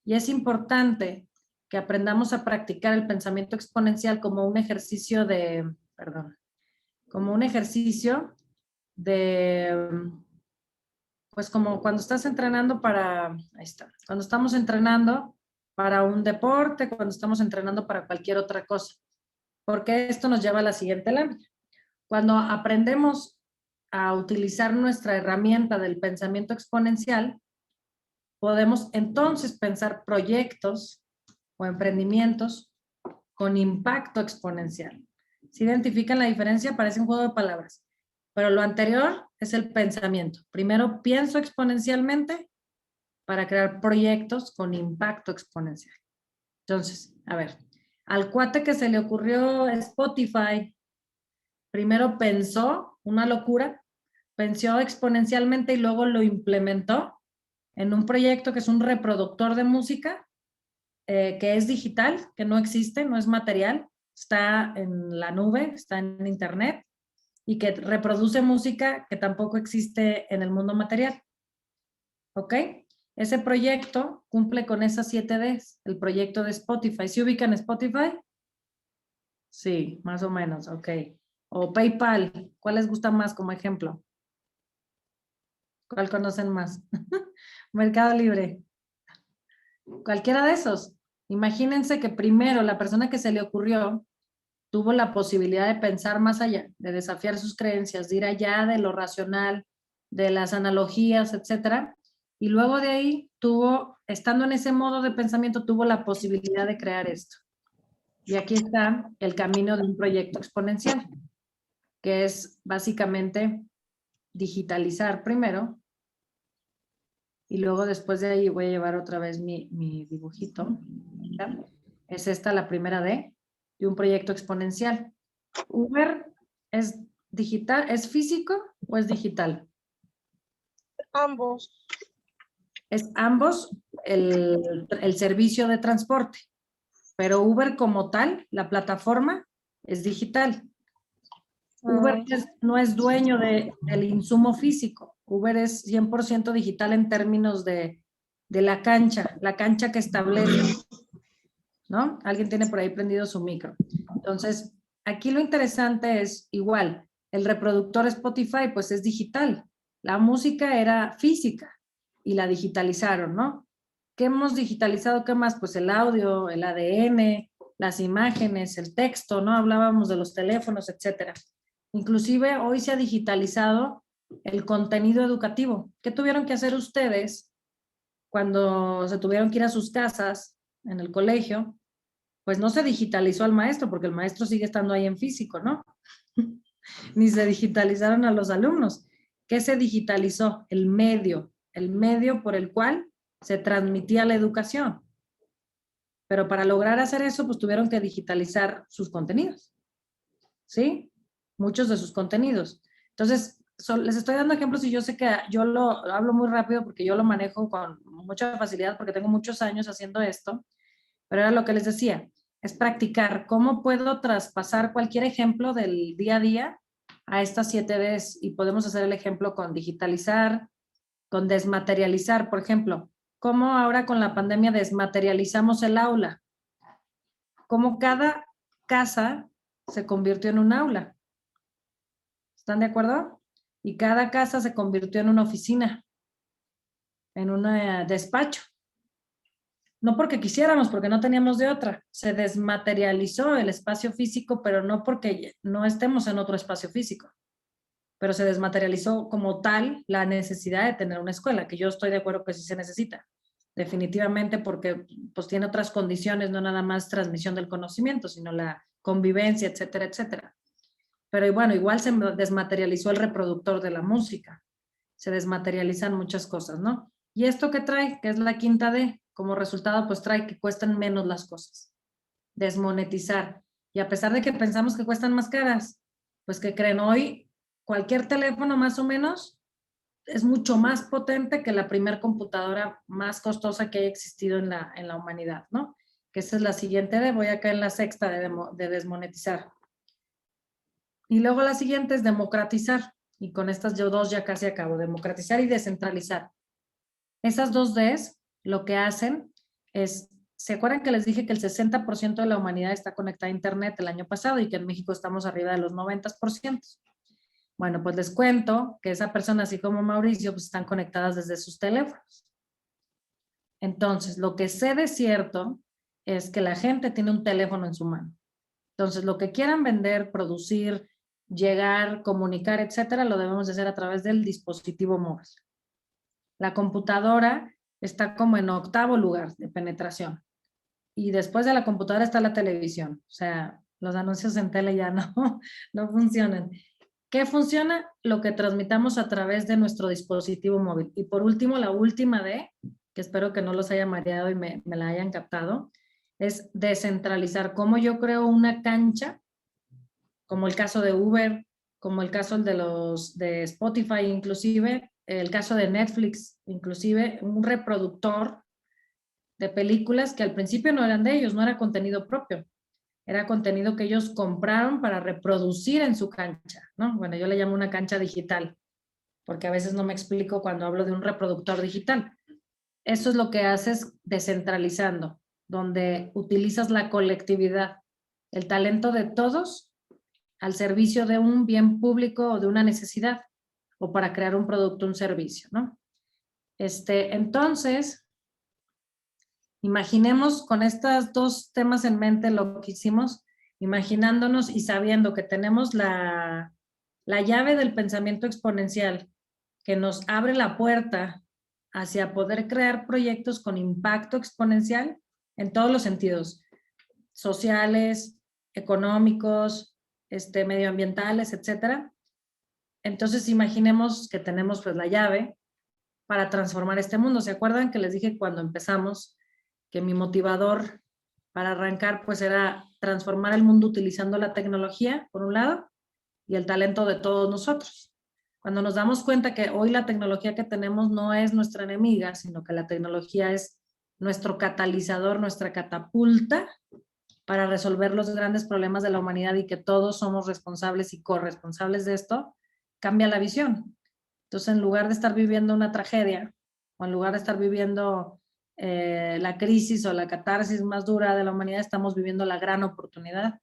Y es importante que aprendamos a practicar el pensamiento exponencial como un ejercicio de, pues como cuando estás entrenando cuando estamos entrenando para un deporte, cuando estamos entrenando para cualquier otra cosa. Porque esto nos lleva a la siguiente lámina. Cuando aprendemos a utilizar nuestra herramienta del pensamiento exponencial, podemos entonces pensar proyectos o emprendimientos con impacto exponencial. ¿Se identifican la diferencia? Parece un juego de palabras, pero lo anterior es el pensamiento. Primero pienso exponencialmente para crear proyectos con impacto exponencial. Entonces, a ver, al cuate que se le ocurrió Spotify, primero pensó una locura, pensó exponencialmente y luego lo implementó en un proyecto que es un reproductor de música, que es digital, que no existe, no es material, está en la nube, está en internet y que reproduce música que tampoco existe en el mundo material. ¿Ok? Ese proyecto cumple con esas 7 Ds, el proyecto de Spotify. ¿Se ubican Spotify? Sí, más o menos, ok. O PayPal, ¿cuál les gusta más como ejemplo? ¿Cuál conocen más? Mercado Libre. Cualquiera de esos. Imagínense que primero la persona que se le ocurrió tuvo la posibilidad de pensar más allá, de desafiar sus creencias, de ir allá de lo racional, de las analogías, etcétera. Y luego de ahí estando en ese modo de pensamiento, tuvo la posibilidad de crear esto. Y aquí está el camino de un proyecto exponencial, que es básicamente digitalizar primero, y luego después de ahí voy a llevar otra vez mi dibujito. ¿Ya? Es esta la primera D de un proyecto exponencial. ¿Uber es digital, es físico o es digital? Ambos. Es ambos el servicio de transporte, pero Uber como tal, la plataforma, es digital. Uber no es dueño del insumo físico. Uber es 100% digital en términos de la cancha que establece, ¿no? Alguien tiene por ahí prendido su micro. Entonces, aquí lo interesante es igual, el reproductor Spotify pues es digital. La música era física y la digitalizaron, ¿no? ¿Qué hemos digitalizado? ¿Qué más? Pues el audio, el ADN, las imágenes, el texto, ¿no? Hablábamos de los teléfonos, etcétera. Inclusive hoy se ha digitalizado el contenido educativo. ¿Qué tuvieron que hacer ustedes cuando se tuvieron que ir a sus casas en el colegio? Pues no se digitalizó al maestro, porque el maestro sigue estando ahí en físico, ¿no? Ni se digitalizaron a los alumnos. ¿Qué se digitalizó? El medio por el cual se transmitía la educación. Pero para lograr hacer eso, pues tuvieron que digitalizar sus contenidos, ¿sí? Muchos de sus contenidos. Entonces, les estoy dando ejemplos y yo sé que yo lo hablo muy rápido porque yo lo manejo con mucha facilidad porque tengo muchos años haciendo esto, pero era lo que les decía, es practicar cómo puedo traspasar cualquier ejemplo del día a día a estas 7 Ds y podemos hacer el ejemplo con digitalizar, con desmaterializar, por ejemplo, cómo ahora con la pandemia desmaterializamos el aula, cómo cada casa se convirtió en un aula. ¿Están de acuerdo? Y cada casa se convirtió en una oficina, en un despacho. No porque quisiéramos, porque no teníamos de otra. Se desmaterializó el espacio físico, pero no porque no estemos en otro espacio físico. Pero se desmaterializó como tal la necesidad de tener una escuela, que yo estoy de acuerdo que sí se necesita. definitivamente, porque pues tiene otras condiciones, no nada más transmisión del conocimiento, sino la convivencia, etcétera, etcétera. Pero bueno, igual se desmaterializó el reproductor de la música, se desmaterializan muchas cosas, ¿no? Y esto que trae, que es la quinta D, como resultado pues trae que cuestan menos las cosas, desmonetizar. Y a pesar de que pensamos que cuestan más caras, pues que creen hoy, cualquier teléfono más o menos es mucho más potente que la primer computadora más costosa que haya existido en la humanidad, ¿no? Que esa es la siguiente D, voy acá en la sexta de desmonetizar. Y luego la siguiente es democratizar. Y con estas yo dos ya casi acabo. Democratizar y descentralizar. Esas dos Ds lo que hacen es, ¿se acuerdan que les dije que el 60% de la humanidad está conectada a Internet el año pasado y que en México estamos arriba de los 90%? Bueno, pues les cuento que esa persona, así como Mauricio, pues están conectadas desde sus teléfonos. Entonces, lo que sé de cierto es que la gente tiene un teléfono en su mano. Entonces, lo que quieran vender, producir, llegar, comunicar, etcétera, lo debemos de hacer a través del dispositivo móvil. La computadora está como en octavo lugar de penetración. Y después de la computadora está la televisión. O sea, los anuncios en tele ya no funcionan. ¿Qué funciona? Lo que transmitamos a través de nuestro dispositivo móvil. Y por último, la última D, que espero que no los haya mareado y me la hayan captado, es descentralizar. Cómo yo creo una cancha, como el caso de Uber, como el caso de Spotify, inclusive, el caso de Netflix, inclusive un reproductor de películas que al principio no eran de ellos, no era contenido propio, era contenido que ellos compraron para reproducir en su cancha, ¿no? Bueno, yo le llamo una cancha digital, porque a veces no me explico cuando hablo de un reproductor digital. Eso es lo que haces descentralizando, donde utilizas la colectividad, el talento de todos al servicio de un bien público o de una necesidad, o para crear un producto, un servicio, ¿no? Entonces, imaginemos con estos dos temas en mente lo que hicimos, imaginándonos y sabiendo que tenemos la llave del pensamiento exponencial que nos abre la puerta hacia poder crear proyectos con impacto exponencial en todos los sentidos, sociales, económicos, medioambientales, etcétera. Entonces imaginemos que tenemos pues la llave para transformar este mundo. ¿Se acuerdan que les dije cuando empezamos que mi motivador para arrancar pues era transformar el mundo utilizando la tecnología, por un lado, y el talento de todos nosotros? Cuando nos damos cuenta que hoy la tecnología que tenemos no es nuestra enemiga, sino que la tecnología es nuestro catalizador, nuestra catapulta para resolver los grandes problemas de la humanidad y que todos somos responsables y corresponsables de esto, cambia la visión. Entonces, en lugar de estar viviendo una tragedia, o en lugar de estar viviendo la crisis o la catarsis más dura de la humanidad, estamos viviendo la gran oportunidad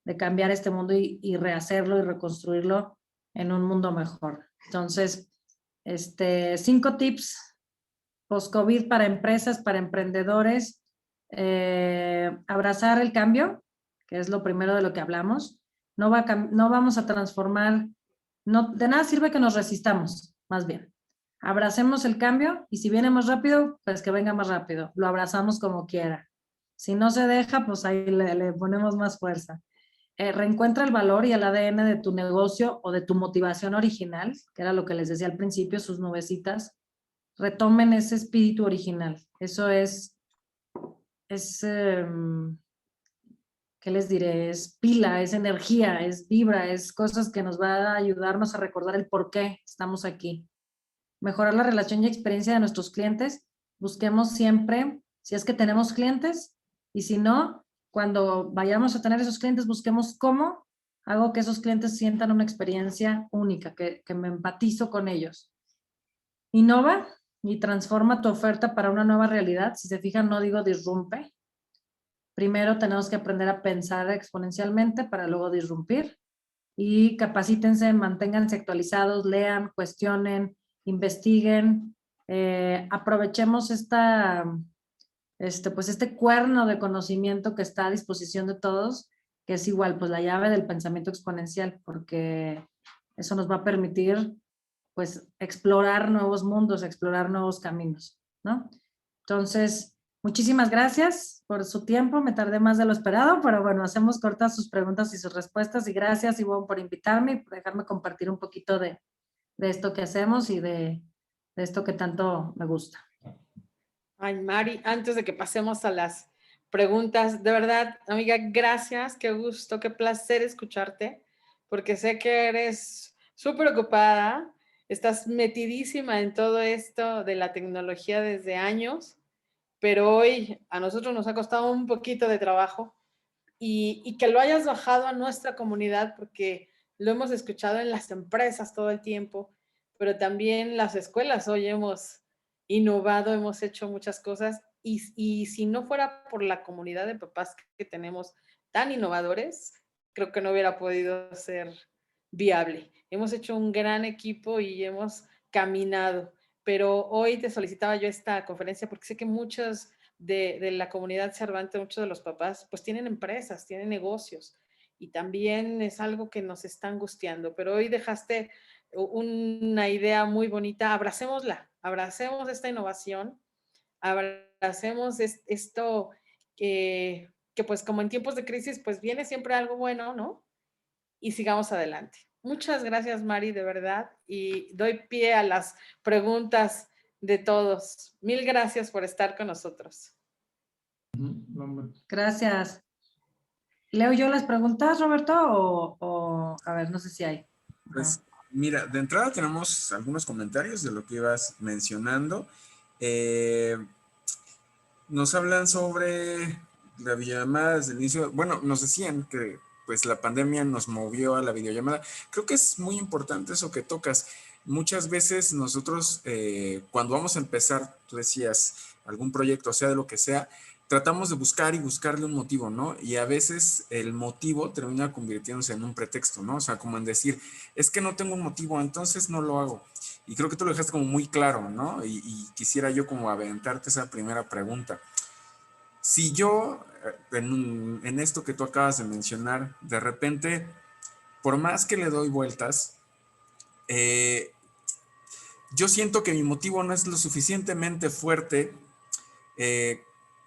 de cambiar este mundo y rehacerlo y reconstruirlo en un mundo mejor. Entonces, 5 tips post-COVID para empresas, para emprendedores. Abrazar el cambio, que es lo primero de lo que hablamos. No vamos a transformar, de nada sirve que nos resistamos, más bien. Abracemos el cambio y si viene más rápido, pues que venga más rápido. Lo abrazamos como quiera. Si no se deja, pues ahí le ponemos más fuerza. Reencuentra el valor y el ADN de tu negocio o de tu motivación original, que era lo que les decía al principio, sus nubecitas. Retomen ese espíritu original. Eso es ¿qué les diré? Es pila, es energía, es vibra, es cosas que nos va a ayudarnos a recordar el por qué estamos aquí. Mejorar la relación y experiencia de nuestros clientes. Busquemos siempre, si es que tenemos clientes, y si no, cuando vayamos a tener esos clientes, busquemos cómo hago que esos clientes sientan una experiencia única, que me empatizo con ellos. Innova y transforma tu oferta para una nueva realidad. Si se fijan, no digo disrumpe. Primero tenemos que aprender a pensar exponencialmente para luego disrumpir. Y capacítense, manténganse actualizados, lean, cuestionen, investiguen. Aprovechemos este cuerno de conocimiento que está a disposición de todos, que es igual, pues la llave del pensamiento exponencial, porque eso nos va a permitir pues explorar nuevos mundos, explorar nuevos caminos, ¿no? Entonces, muchísimas gracias por su tiempo. Me tardé más de lo esperado, pero bueno, hacemos cortas sus preguntas y sus respuestas. Y gracias, Ivonne, por invitarme y por dejarme compartir un poquito de esto que hacemos y de esto que tanto me gusta. Ay, Mari, antes de que pasemos a las preguntas, de verdad, amiga, gracias, qué gusto, qué placer escucharte, porque sé que eres súper ocupada, estás metidísima en todo esto de la tecnología desde años, pero hoy a nosotros nos ha costado un poquito de trabajo y que lo hayas bajado a nuestra comunidad, porque lo hemos escuchado en las empresas todo el tiempo, pero también las escuelas hoy hemos innovado, hemos hecho muchas cosas y si no fuera por la comunidad de papás que tenemos tan innovadores, creo que no hubiera podido ser viable. Hemos hecho un gran equipo y hemos caminado, pero hoy te solicitaba yo esta conferencia porque sé que muchos de la comunidad Cervantes, muchos de los papás, pues tienen empresas, tienen negocios y también es algo que nos está angustiando, pero hoy dejaste una idea muy bonita, abracémosla, abracemos esta innovación, abracemos esto que pues como en tiempos de crisis pues viene siempre algo bueno, ¿no? Y sigamos adelante. Muchas gracias, Mari, de verdad, y doy pie a las preguntas de todos. Mil gracias por estar con nosotros. Gracias. ¿Leo yo las preguntas, Roberto? O a ver, no sé si hay. Pues mira, de entrada tenemos algunos comentarios de lo que ibas mencionando. Nos hablan sobre la videollamada desde el inicio. Bueno, nos decían que pues la pandemia nos movió a la videollamada. Creo que es muy importante eso que tocas. Muchas veces nosotros cuando vamos a empezar, tú decías, algún proyecto, sea de lo que sea, tratamos de buscar y buscarle un motivo, ¿no? Y a veces el motivo termina convirtiéndose en un pretexto, ¿no? O sea, como en decir, es que no tengo un motivo, entonces no lo hago. Y creo que tú lo dejaste como muy claro, ¿no? Y quisiera yo como aventarte esa primera pregunta. Si yo, en esto que tú acabas de mencionar, de repente, por más que le doy vueltas, yo siento que mi motivo no es lo suficientemente fuerte. ¿Qué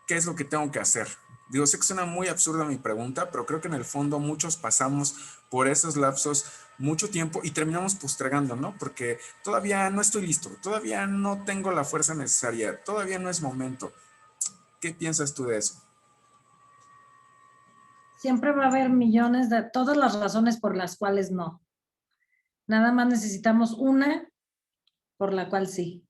es lo que tengo que hacer? Digo, sé que suena muy absurda mi pregunta, pero creo que en el fondo muchos pasamos por esos lapsos mucho tiempo y terminamos postergando, ¿no? Porque todavía no estoy listo, todavía no tengo la fuerza necesaria, todavía no es momento. ¿Qué piensas tú de eso? Siempre va a haber millones de todas las razones por las cuales no. Nada más necesitamos una por la cual sí.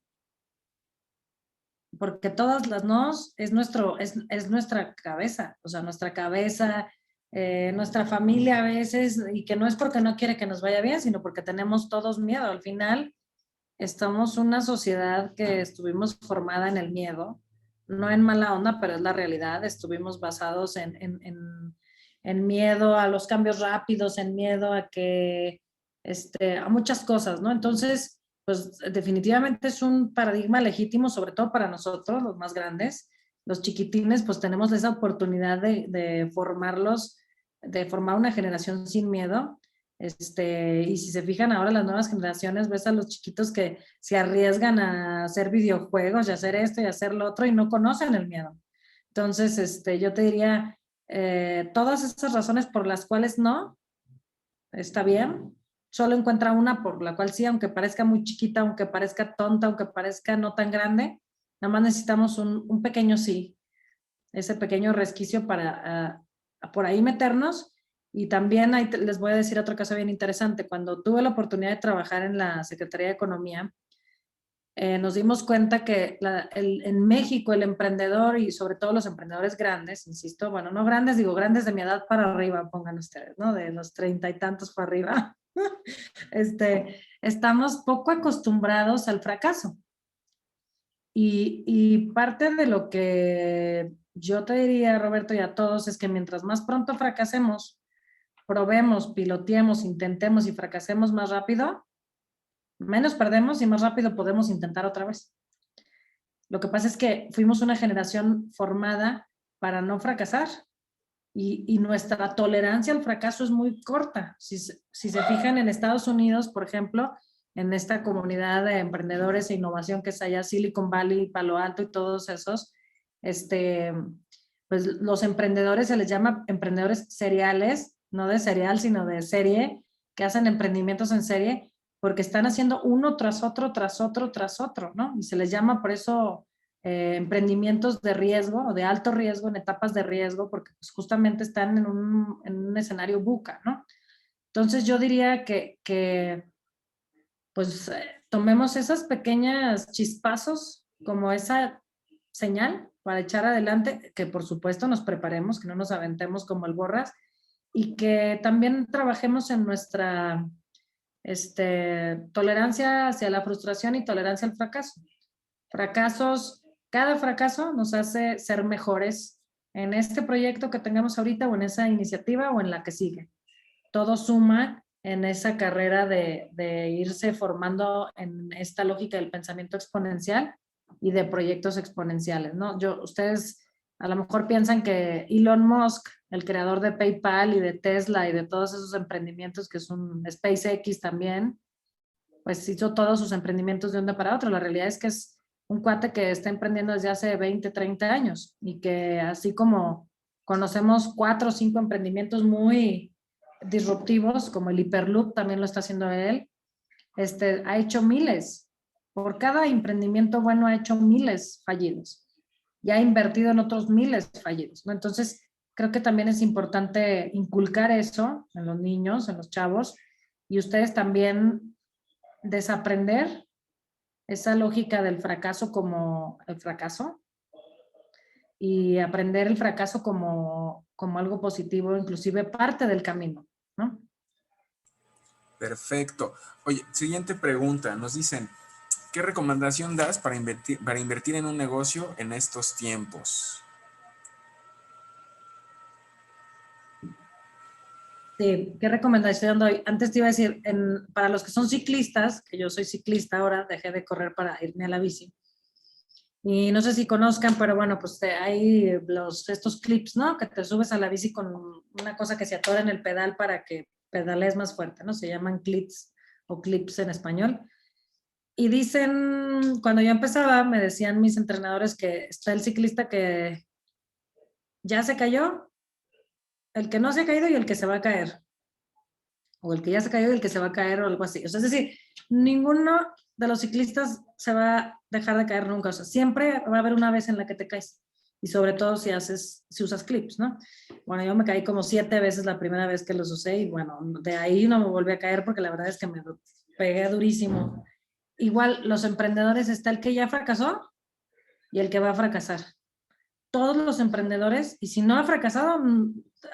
Porque todas las nos es nuestra cabeza, o sea, nuestra cabeza, nuestra familia a veces, y que no es porque no quiere que nos vaya bien, sino porque tenemos todos miedo. Al final, estamos una sociedad que estuvimos formada en el miedo, no en mala onda, pero es la realidad. Estuvimos basados en miedo a los cambios rápidos, en miedo a que, a muchas cosas, ¿no? Entonces, pues definitivamente es un paradigma legítimo, sobre todo para nosotros, los más grandes. Los chiquitines, pues tenemos esa oportunidad de formarlos, de formar una generación sin miedo. Y si se fijan ahora las nuevas generaciones, ves a los chiquitos que se arriesgan a hacer videojuegos y hacer esto y hacer lo otro y no conocen el miedo. Entonces, yo te diría, todas esas razones por las cuales no, está bien. Solo encuentra una por la cual sí, aunque parezca muy chiquita, aunque parezca tonta, aunque parezca no tan grande, nada más necesitamos un pequeño sí, ese pequeño resquicio para por ahí meternos. Y también ahí les voy a decir otra cosa bien interesante. Cuando tuve la oportunidad de trabajar en la Secretaría de Economía, nos dimos cuenta que en México el emprendedor y sobre todo los emprendedores grandes, insisto, bueno, no grandes, digo grandes de mi edad para arriba, pongan ustedes, ¿no? De los 30 y tantos para arriba, estamos poco acostumbrados al fracaso. Y parte de lo que yo te diría, Roberto, y a todos, es que mientras más pronto fracasemos, probemos, piloteemos, intentemos y fracasemos más rápido, menos perdemos y más rápido podemos intentar otra vez. Lo que pasa es que fuimos una generación formada para no fracasar y nuestra tolerancia al fracaso es muy corta. Si se fijan en Estados Unidos, por ejemplo, en esta comunidad de emprendedores e innovación que es allá Silicon Valley, Palo Alto y todos esos, pues los emprendedores se les llama emprendedores seriales, no de cereal, sino de serie, que hacen emprendimientos en serie, porque están haciendo uno tras otro, tras otro, tras otro, ¿no? Y se les llama por eso emprendimientos de riesgo o de alto riesgo, en etapas de riesgo, porque pues, justamente están en un escenario buca, ¿no? Entonces yo diría que pues tomemos esas pequeñas chispazos como esa señal para echar adelante, que por supuesto nos preparemos, que no nos aventemos como el borras y que también trabajemos en nuestra tolerancia hacia la frustración y tolerancia al fracaso. Cada fracaso nos hace ser mejores en este proyecto que tengamos ahorita o en esa iniciativa o en la que sigue. Todo suma en esa carrera de irse formando en esta lógica del pensamiento exponencial y de proyectos exponenciales, ¿no? Ustedes a lo mejor piensan que Elon Musk, el creador de PayPal y de Tesla y de todos esos emprendimientos que es un SpaceX también, pues hizo todos sus emprendimientos de un día para otro. La realidad es que es un cuate que está emprendiendo desde hace 20, 30 años y que así como conocemos 4 o 5 emprendimientos muy disruptivos, como el Hyperloop también lo está haciendo él, ha hecho miles. Por cada emprendimiento bueno ha hecho miles fallidos y ha invertido en otros miles fallidos, ¿no? Entonces, creo que también es importante inculcar eso en los niños, en los chavos, y ustedes también desaprender esa lógica del fracaso como el fracaso y aprender el fracaso como algo positivo, inclusive parte del camino, ¿no? Perfecto. Oye, siguiente pregunta. Nos dicen, ¿qué recomendación das para invertir en un negocio en estos tiempos? Sí, ¿qué recomendación doy? Antes te iba a decir, para los que son ciclistas, que yo soy ciclista ahora, dejé de correr para irme a la bici. Y no sé si conozcan, pero bueno, pues hay estos clips, ¿no? Que te subes a la bici con una cosa que se atora en el pedal para que pedalees más fuerte, ¿no? Se llaman clips o clips en español. Y dicen, cuando yo empezaba, me decían mis entrenadores que está el ciclista que ya se cayó, el que no se ha caído y el que se va a caer. O el que ya se cayó y el que se va a caer o algo así. O sea, es decir, ninguno de los ciclistas se va a dejar de caer nunca. O sea, siempre va a haber una vez en la que te caes. Y sobre todo si usas clips, ¿no? Bueno, yo me caí como 7 veces la primera vez que los usé y bueno, de ahí no me volví a caer porque la verdad es que me pegué durísimo. Igual, los emprendedores está el que ya fracasó y el que va a fracasar. Todos los emprendedores, y si no ha fracasado,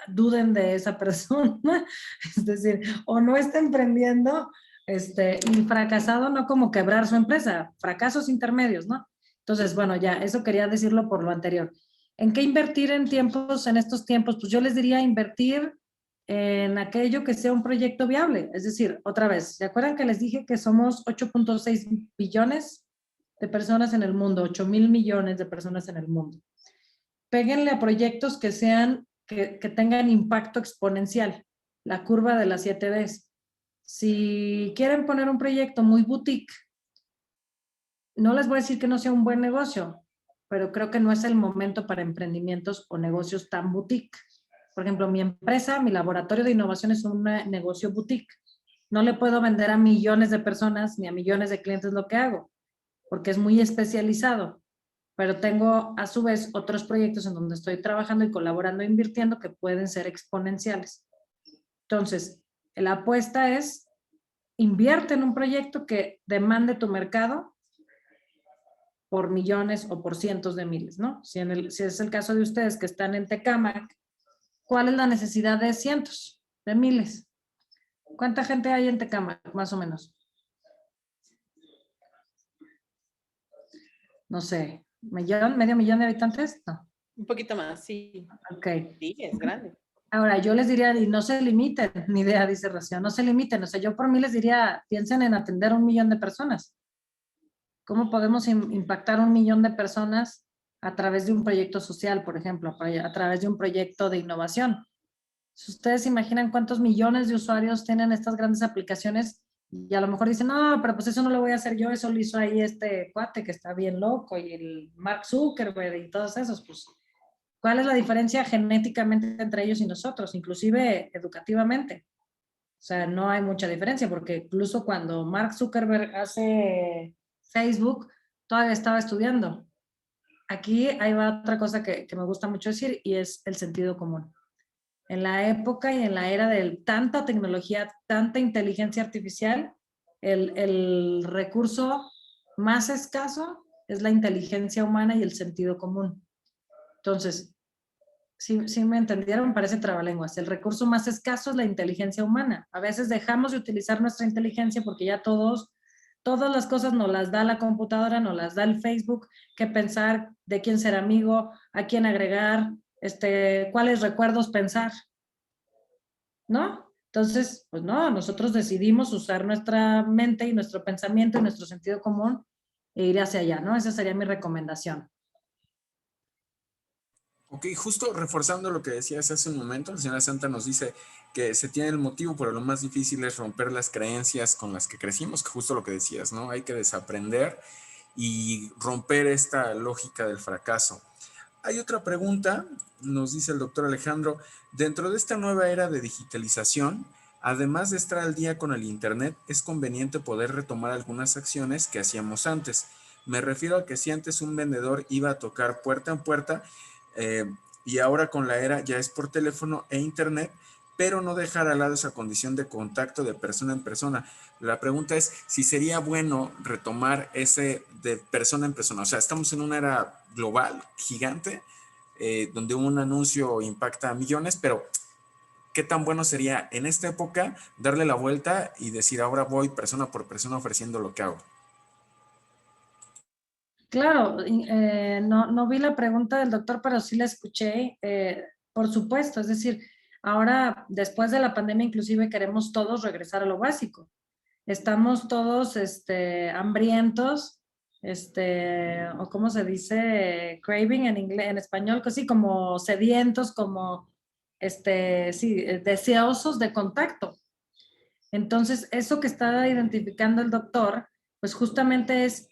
duden de esa persona, es decir, o no está emprendiendo, y fracasado no como quebrar su empresa, fracasos intermedios, ¿no? Entonces, bueno, ya, eso quería decirlo por lo anterior. ¿En qué invertir en estos tiempos? Pues yo les diría invertir en aquello que sea un proyecto viable, es decir, otra vez, ¿se acuerdan que les dije que somos 8.6 billones de personas en el mundo, 8,000 millones de personas en el mundo? Péguenle a proyectos que tengan impacto exponencial, la curva de las 7 Ds. Si quieren poner un proyecto muy boutique, no les voy a decir que no sea un buen negocio, pero creo que no es el momento para emprendimientos o negocios tan boutique. Por ejemplo, mi empresa, mi laboratorio de innovación es un negocio boutique. No le puedo vender a millones de personas ni a millones de clientes lo que hago, porque es muy especializado. Pero tengo a su vez otros proyectos en donde estoy trabajando y colaborando e invirtiendo que pueden ser exponenciales. Entonces, la apuesta es invierte en un proyecto que demande tu mercado por millones o por cientos de miles, ¿no? Si es el caso de ustedes que están en Tecámac, ¿cuál es la necesidad de cientos, de miles? ¿Cuánta gente hay en Tecámac, más o menos? No sé, medio millón de habitantes, no. Un poquito más, sí. Ok. Sí, es grande. Ahora, yo les diría, y no se limiten, ni idea, dice Rocío, no se limiten. O sea, yo por mí les diría, piensen en atender a 1 millón de personas. ¿Cómo podemos impactar a 1 millón de personas a través de un proyecto social, por ejemplo, a través de un proyecto de innovación? Si ustedes imaginan cuántos millones de usuarios tienen estas grandes aplicaciones, Y a lo mejor dicen, no, pero pues eso no lo voy a hacer yo, eso lo hizo ahí este cuate que está bien loco, y el Mark Zuckerberg y todos esos, pues, ¿cuál es la diferencia genéticamente entre ellos y nosotros, inclusive educativamente? O sea, no hay mucha diferencia, porque incluso cuando Mark Zuckerberg hace Facebook, todavía estaba estudiando. Aquí hay otra cosa que me gusta mucho decir, y es el sentido común. En la época y en la era de tanta tecnología, tanta inteligencia artificial, el recurso más escaso es la inteligencia humana y el sentido común. Entonces, si me entendieron, parece trabalenguas. El recurso más escaso es la inteligencia humana. A veces dejamos de utilizar nuestra inteligencia porque ya todas las cosas nos las da la computadora, nos las da el Facebook, qué pensar, de quién ser amigo, a quién agregar, cuáles recuerdos pensar, ¿no? Entonces, pues no, nosotros decidimos usar nuestra mente y nuestro pensamiento y nuestro sentido común e ir hacia allá, ¿no? Esa sería mi recomendación. Ok, justo reforzando lo que decías hace un momento, la señora Santa nos dice que se tiene el motivo, pero lo más difícil es romper las creencias con las que crecimos, que justo lo que decías, ¿no? Hay que desaprender y romper esta lógica del fracaso. Hay otra pregunta, nos dice el doctor Alejandro, dentro de esta nueva era de digitalización, además de estar al día con el Internet, es conveniente poder retomar algunas acciones que hacíamos antes. Me refiero a que si antes un vendedor iba a tocar puerta en puerta, eh, y ahora con la era ya es por teléfono e Internet, pero no dejar al lado esa condición de contacto de persona en persona. La pregunta es si sería bueno retomar ese de persona en persona. O sea, estamos en una era global, gigante, donde un anuncio impacta a millones, pero ¿qué tan bueno sería en esta época darle la vuelta y decir ahora voy persona por persona ofreciendo lo que hago? Claro, no vi la pregunta del doctor, pero sí la escuché. Por supuesto, es decir, ahora después de la pandemia inclusive queremos todos regresar a lo básico. Estamos todos hambrientos, o cómo se dice, craving en inglés, en español, así como sedientos, como, sí, deseosos de contacto. Entonces, eso que está identificando el doctor, pues justamente es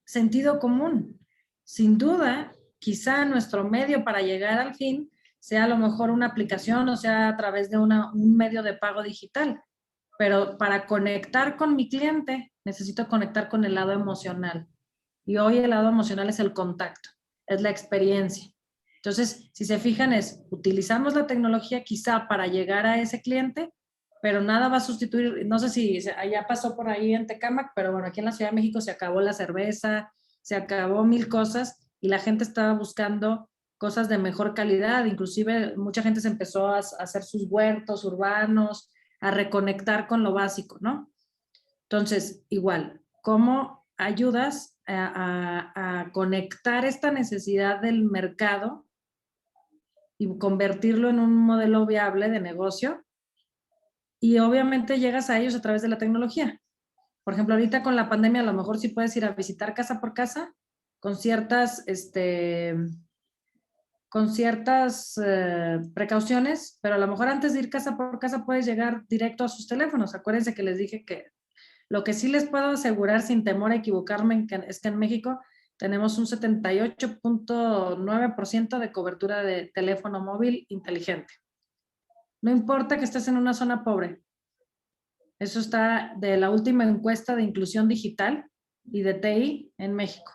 sentido común. Sin duda, quizá nuestro medio para llegar al fin sea a lo mejor una aplicación o sea a través de un medio de pago digital. Pero para conectar con mi cliente, necesito conectar con el lado emocional. Y hoy el lado emocional es el contacto, es la experiencia. Entonces, si se fijan, utilizamos la tecnología quizá para llegar a ese cliente, pero nada va a sustituir, no sé si allá pasó por ahí en Tecámac, pero bueno, aquí en la Ciudad de México se acabó la cerveza, se acabó mil cosas y la gente estaba buscando cosas de mejor calidad, inclusive mucha gente se empezó a hacer sus huertos urbanos, a reconectar con lo básico, ¿no? Entonces, igual, ¿cómo ayudas a conectar esta necesidad del mercado y convertirlo en un modelo viable de negocio? Y obviamente llegas a ellos a través de la tecnología. Por ejemplo, ahorita con la pandemia a lo mejor sí puedes ir a visitar casa por casa con ciertas, precauciones, pero a lo mejor antes de ir casa por casa puedes llegar directo a sus teléfonos. Acuérdense que les dije que lo que sí les puedo asegurar sin temor a equivocarme es que en México tenemos un 78.9% de cobertura de teléfono móvil inteligente. No importa que estés en una zona pobre. Eso está de la última encuesta de inclusión digital y de TI en México.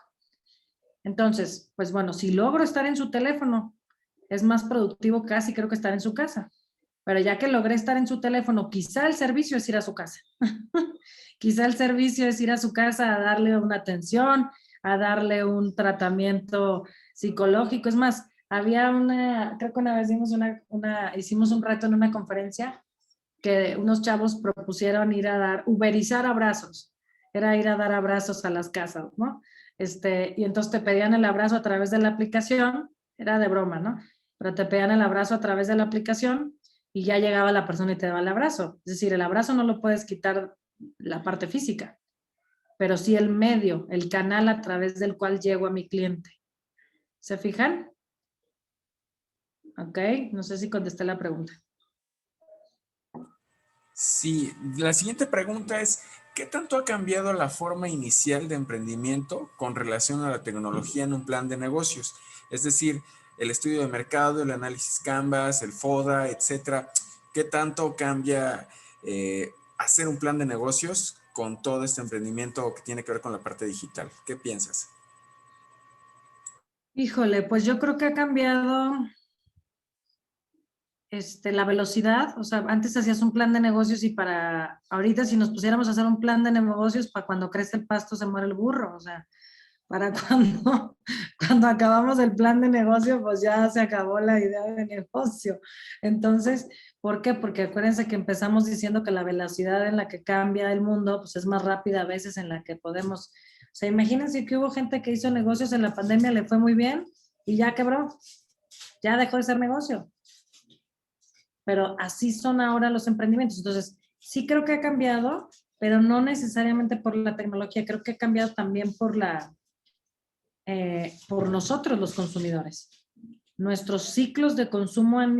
Entonces, pues bueno, si logro estar en su teléfono, es más productivo casi creo que estar en su casa. Pero ya que logré estar en su teléfono, quizá el servicio es ir a su casa. Quizá el servicio es ir a su casa a darle una atención, a darle un tratamiento psicológico. Es más, creo que una vez hicimos un reto en una conferencia que unos chavos propusieron uberizar abrazos. Era ir a dar abrazos a las casas, ¿no? Y entonces te pedían el abrazo a través de la aplicación, era de broma, ¿no? Pero te pedían el abrazo a través de la aplicación y ya llegaba la persona y te daba el abrazo. Es decir, el abrazo no lo puedes quitar la parte física, pero sí el medio, el canal a través del cual llego a mi cliente. ¿Se fijan? Ok, no sé si contesté la pregunta. Sí, la siguiente pregunta es, ¿qué tanto ha cambiado la forma inicial de emprendimiento con relación a la tecnología en un plan de negocios? Es decir, el estudio de mercado, el análisis Canvas, el FODA, etcétera. ¿Qué tanto cambia hacer un plan de negocios con todo este emprendimiento que tiene que ver con la parte digital? ¿Qué piensas? Híjole, pues yo creo que ha cambiado la velocidad. O sea, antes hacías un plan de negocios y para ahorita si nos pusiéramos a hacer un plan de negocios, para cuando crece el pasto se muere el burro. O sea, para cuando acabamos el plan de negocio, pues ya se acabó la idea de negocio. Entonces, ¿por qué? Porque acuérdense que empezamos diciendo que la velocidad en la que cambia el mundo, pues es más rápida a veces en la que podemos. O sea, imagínense que hubo gente que hizo negocios en la pandemia, le fue muy bien y ya quebró, ya dejó de ser negocio. Pero así son ahora los emprendimientos. Entonces, sí creo que ha cambiado, pero no necesariamente por la tecnología, creo que ha cambiado también por nosotros los consumidores. Nuestros ciclos de consumo han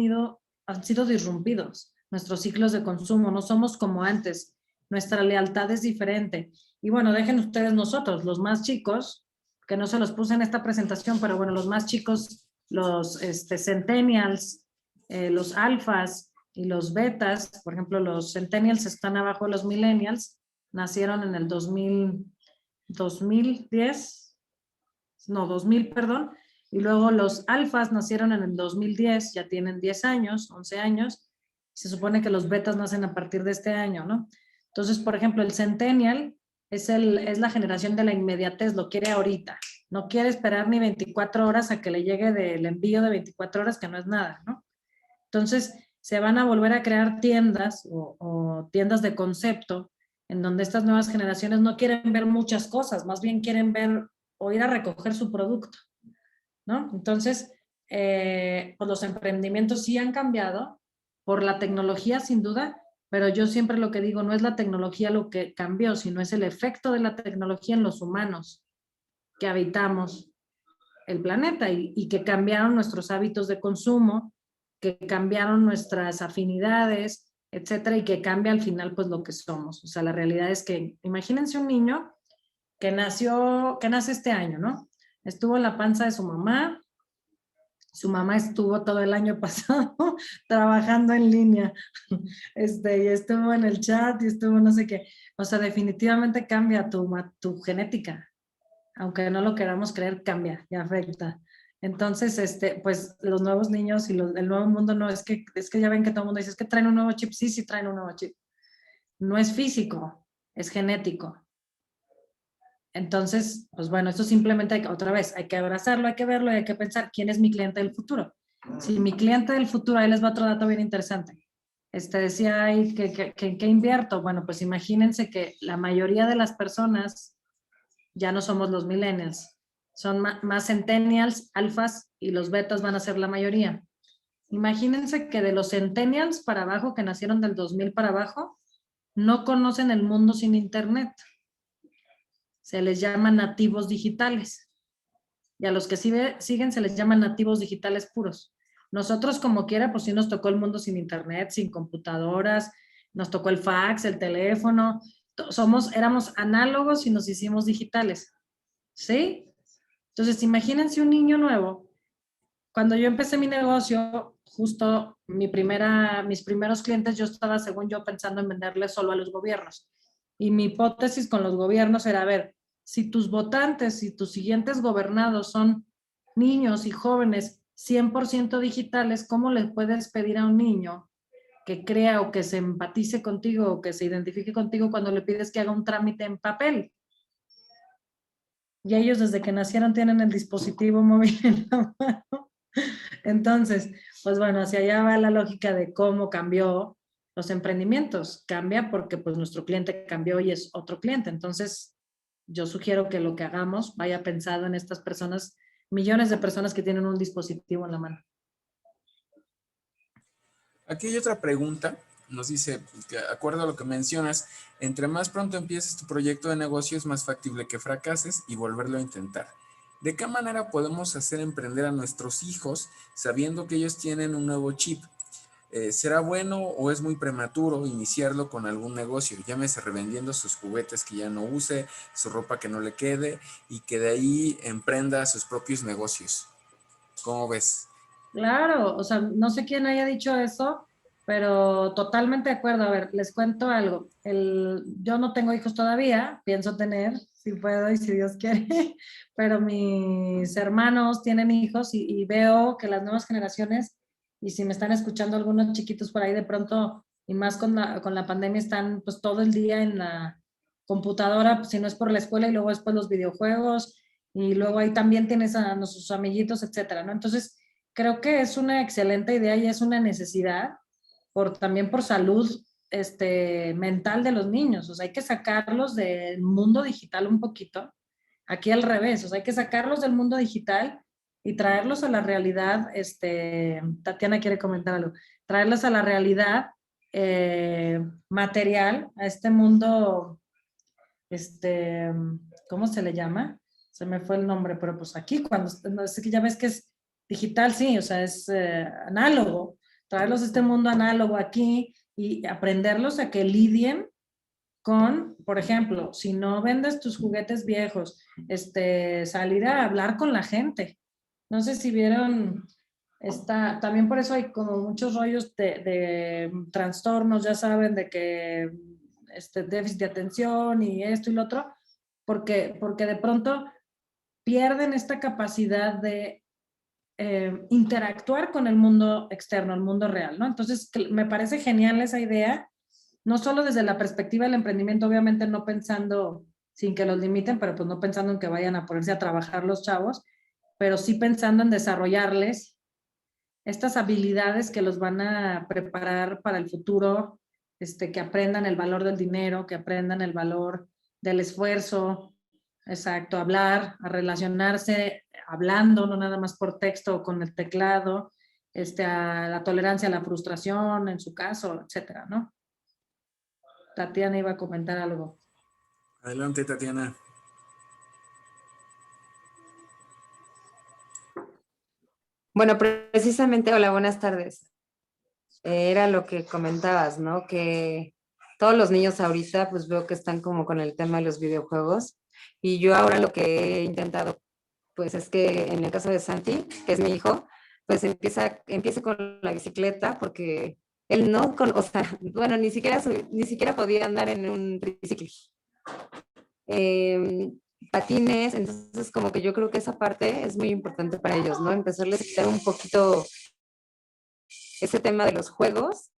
sido disrumpidos. Nuestros ciclos de consumo no somos como antes. Nuestra lealtad es diferente. Y bueno, dejen ustedes nosotros, los más chicos, que no se los puse en esta presentación, pero bueno, los más chicos, los centennials, los alfas y los betas, por ejemplo, los centennials están abajo de los millennials, nacieron en el 2010, no, 2000, perdón, y luego los alfas nacieron en el 2010, ya tienen 10 años, 11 años, se supone que los betas nacen a partir de este año, ¿no? Entonces, por ejemplo, el centennial es la generación de la inmediatez, lo quiere ahorita, no quiere esperar ni 24 horas a que le llegue del envío de 24 horas, que no es nada, ¿no? Entonces, se van a volver a crear tiendas o tiendas de concepto en donde estas nuevas generaciones no quieren ver muchas cosas, más bien quieren ver o ir a recoger su producto, ¿no? Entonces, pues los emprendimientos sí han cambiado por la tecnología, sin duda, pero yo siempre lo que digo, no es la tecnología lo que cambió, sino es el efecto de la tecnología en los humanos que habitamos el planeta y que cambiaron nuestros hábitos de consumo, que cambiaron nuestras afinidades, etcétera, y que cambia al final pues lo que somos. O sea, la realidad es que imagínense un niño que nace este año, ¿no? Estuvo en la panza de su mamá estuvo todo el año pasado trabajando en línea, y estuvo en el chat y estuvo no sé qué. O sea, definitivamente cambia tu genética, aunque no lo queramos creer, cambia y afecta. Entonces, pues los nuevos niños y el nuevo mundo no, es que ya ven que todo el mundo dice, es que traen un nuevo chip, sí, sí traen un nuevo chip. No es físico, es genético. Entonces, pues bueno, esto simplemente otra vez, hay que abrazarlo, hay que verlo y hay que pensar quién es mi cliente del futuro. Si mi cliente del futuro, ahí les va otro dato bien interesante. Decía ahí que invierto. Bueno, pues imagínense que la mayoría de las personas ya no somos los millennials, son más centennials, alfas y los betas van a ser la mayoría. Imagínense que de los centennials para abajo, que nacieron del 2000 para abajo, no conocen el mundo sin internet. Se les llama nativos digitales. Y a los que siguen se les llama nativos digitales puros. Nosotros como quiera, pues sí nos tocó el mundo sin internet, sin computadoras, nos tocó el fax, el teléfono, éramos análogos y nos hicimos digitales. ¿Sí? Entonces, imagínense un niño nuevo. Cuando yo empecé mi negocio, justo mis primeros clientes, yo estaba, según yo, pensando en venderles solo a los gobiernos. Y mi hipótesis con los gobiernos era, a ver, si tus votantes y tus siguientes gobernados son niños y jóvenes 100% digitales, ¿cómo le puedes pedir a un niño que crea o que se empatice contigo o que se identifique contigo cuando le pides que haga un trámite en papel? Y ellos desde que nacieron tienen el dispositivo móvil en la mano. Entonces, pues bueno, hacia allá va la lógica de cómo cambió los emprendimientos. Cambia porque pues nuestro cliente cambió y es otro cliente. Entonces, yo sugiero que lo que hagamos vaya pensado en estas personas, millones de personas que tienen un dispositivo en la mano. Aquí hay otra pregunta. Nos dice, que, de acuerdo a lo que mencionas, entre más pronto empieces tu proyecto de negocio es más factible que fracases y volverlo a intentar. ¿De qué manera podemos hacer emprender a nuestros hijos sabiendo que ellos tienen un nuevo chip? ¿será bueno o es muy prematuro iniciarlo con algún negocio? Llámese revendiendo sus juguetes que ya no use, su ropa que no le quede y que de ahí emprenda sus propios negocios. ¿Cómo ves? Claro, o sea, no sé quién haya dicho eso, pero totalmente de acuerdo. A ver, les cuento algo. Yo no tengo hijos todavía, pienso tener, si puedo y si Dios quiere, pero mis hermanos tienen hijos y veo que las nuevas generaciones, y si me están escuchando algunos chiquitos por ahí de pronto, y más con la pandemia, están pues todo el día en la computadora, pues, si no es por la escuela y luego después los videojuegos, y luego ahí también tienes a nuestros amiguitos, etcétera, ¿no? Entonces, creo que es una excelente idea y es una necesidad también por salud mental de los niños. O sea, hay que sacarlos del mundo digital un poquito. Aquí al revés, o sea, hay que sacarlos del mundo digital y traerlos a la realidad. Tatiana quiere comentar algo. Traerlos a la realidad material, a este mundo, este, ¿cómo se le llama? Se me fue el nombre, pero pues aquí cuando, no sé que ya ves que es digital, sí, o sea, es análogo, traerlos a este mundo análogo aquí y aprenderlos a que lidien con, por ejemplo, si no vendes tus juguetes viejos, salir a hablar con la gente. No sé si vieron, también por eso hay como muchos rollos de trastornos, ya saben, de que déficit de atención y esto y lo otro, porque de pronto pierden esta capacidad de interactuar con el mundo externo, el mundo real, ¿no? Entonces, me parece genial esa idea, no solo desde la perspectiva del emprendimiento, obviamente no pensando, sin que los limiten, pero pues no pensando en que vayan a ponerse a trabajar los chavos, pero sí pensando en desarrollarles estas habilidades que los van a preparar para el futuro, que aprendan el valor del dinero, que aprendan el valor del esfuerzo, exacto, hablar, a relacionarse hablando, no nada más por texto o con el teclado, a la tolerancia a la frustración, en su caso, etcétera, ¿no? Tatiana iba a comentar algo. Adelante, Tatiana. Bueno, precisamente, hola, buenas tardes. Era lo que comentabas, ¿no? Que todos los niños ahorita, pues veo que están como con el tema de los videojuegos. Y yo ahora lo que he intentado, pues es que en el caso de Santi, que es mi hijo, pues empiece con la bicicleta, porque él no, o sea, bueno, ni siquiera podía andar en un triciclo. Patines, entonces como que yo creo que esa parte es muy importante para ellos, ¿no? Empezarles a quitar un poquito ese tema de los juegos,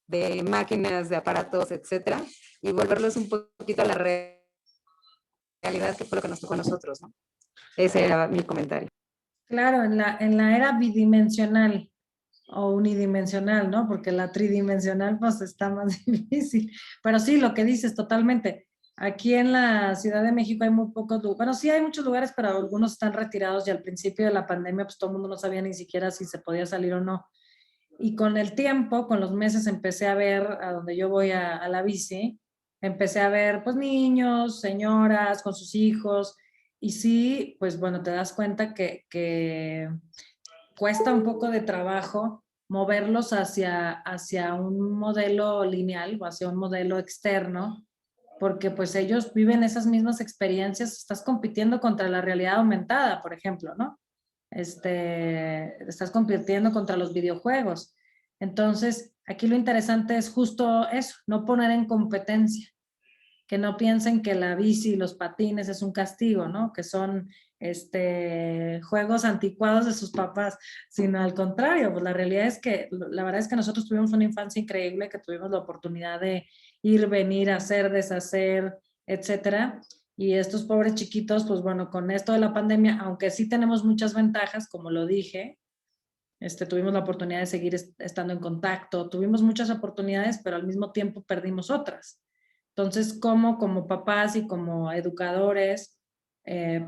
de máquinas, de aparatos, etcétera, y volverlos un poquito a la realidad que fue lo que nos tocó a nosotros, ¿no? Ese era mi comentario. Claro, en la era bidimensional o unidimensional, ¿no? Porque la tridimensional pues está más difícil. Pero sí, lo que dices totalmente. Aquí en la Ciudad de México hay muy pocos lugares, bueno, sí hay muchos lugares, pero algunos están retirados y al principio de la pandemia pues todo el mundo no sabía ni siquiera si se podía salir o no. Y con el tiempo, con los meses, empecé a ver, a donde yo voy a la bici, empecé a ver pues niños, señoras con sus hijos, y sí, pues bueno, te das cuenta que cuesta un poco de trabajo moverlos hacia un modelo lineal o hacia un modelo externo, porque pues ellos viven esas mismas experiencias, estás compitiendo contra la realidad aumentada, por ejemplo, ¿no? Estás compitiendo contra los videojuegos. Entonces, aquí lo interesante es justo eso, no poner en competencia, que no piensen que la bici y los patines es un castigo, ¿no? Que son juegos anticuados de sus papás, sino al contrario, pues la realidad es que, la verdad es que nosotros tuvimos una infancia increíble, que tuvimos la oportunidad de ir, venir, hacer, deshacer, etcétera. Y estos pobres chiquitos, pues bueno, con esto de la pandemia, aunque sí tenemos muchas ventajas, como lo dije, tuvimos la oportunidad de seguir estando en contacto, tuvimos muchas oportunidades, pero al mismo tiempo perdimos otras. Entonces, ¿cómo como papás y como educadores,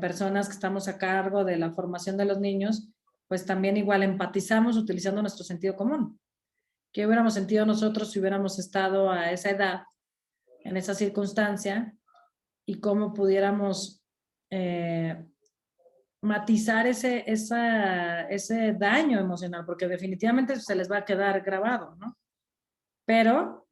personas que estamos a cargo de la formación de los niños, pues también igual empatizamos utilizando nuestro sentido común? ¿Qué hubiéramos sentido nosotros si hubiéramos estado a esa edad, en esa circunstancia, y cómo pudiéramos matizar ese daño emocional, porque definitivamente se les va a quedar grabado, ¿no? Pero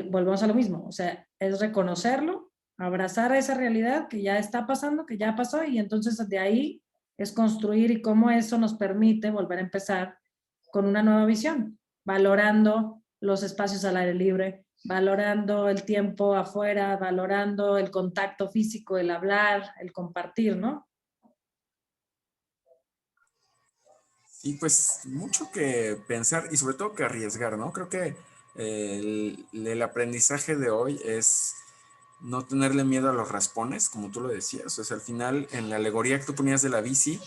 volvemos a lo mismo, o sea, es reconocerlo, abrazar esa realidad que ya está pasando, que ya pasó, y entonces de ahí es construir y cómo eso nos permite volver a empezar con una nueva visión, valorando los espacios al aire libre, valorando el tiempo afuera, valorando el contacto físico, el hablar, el compartir, ¿no? Sí, pues mucho que pensar y sobre todo que arriesgar, ¿no? Creo que el aprendizaje de hoy es no tenerle miedo a los raspones, como tú lo decías. O sea, al final, en la alegoría que tú ponías de la bici,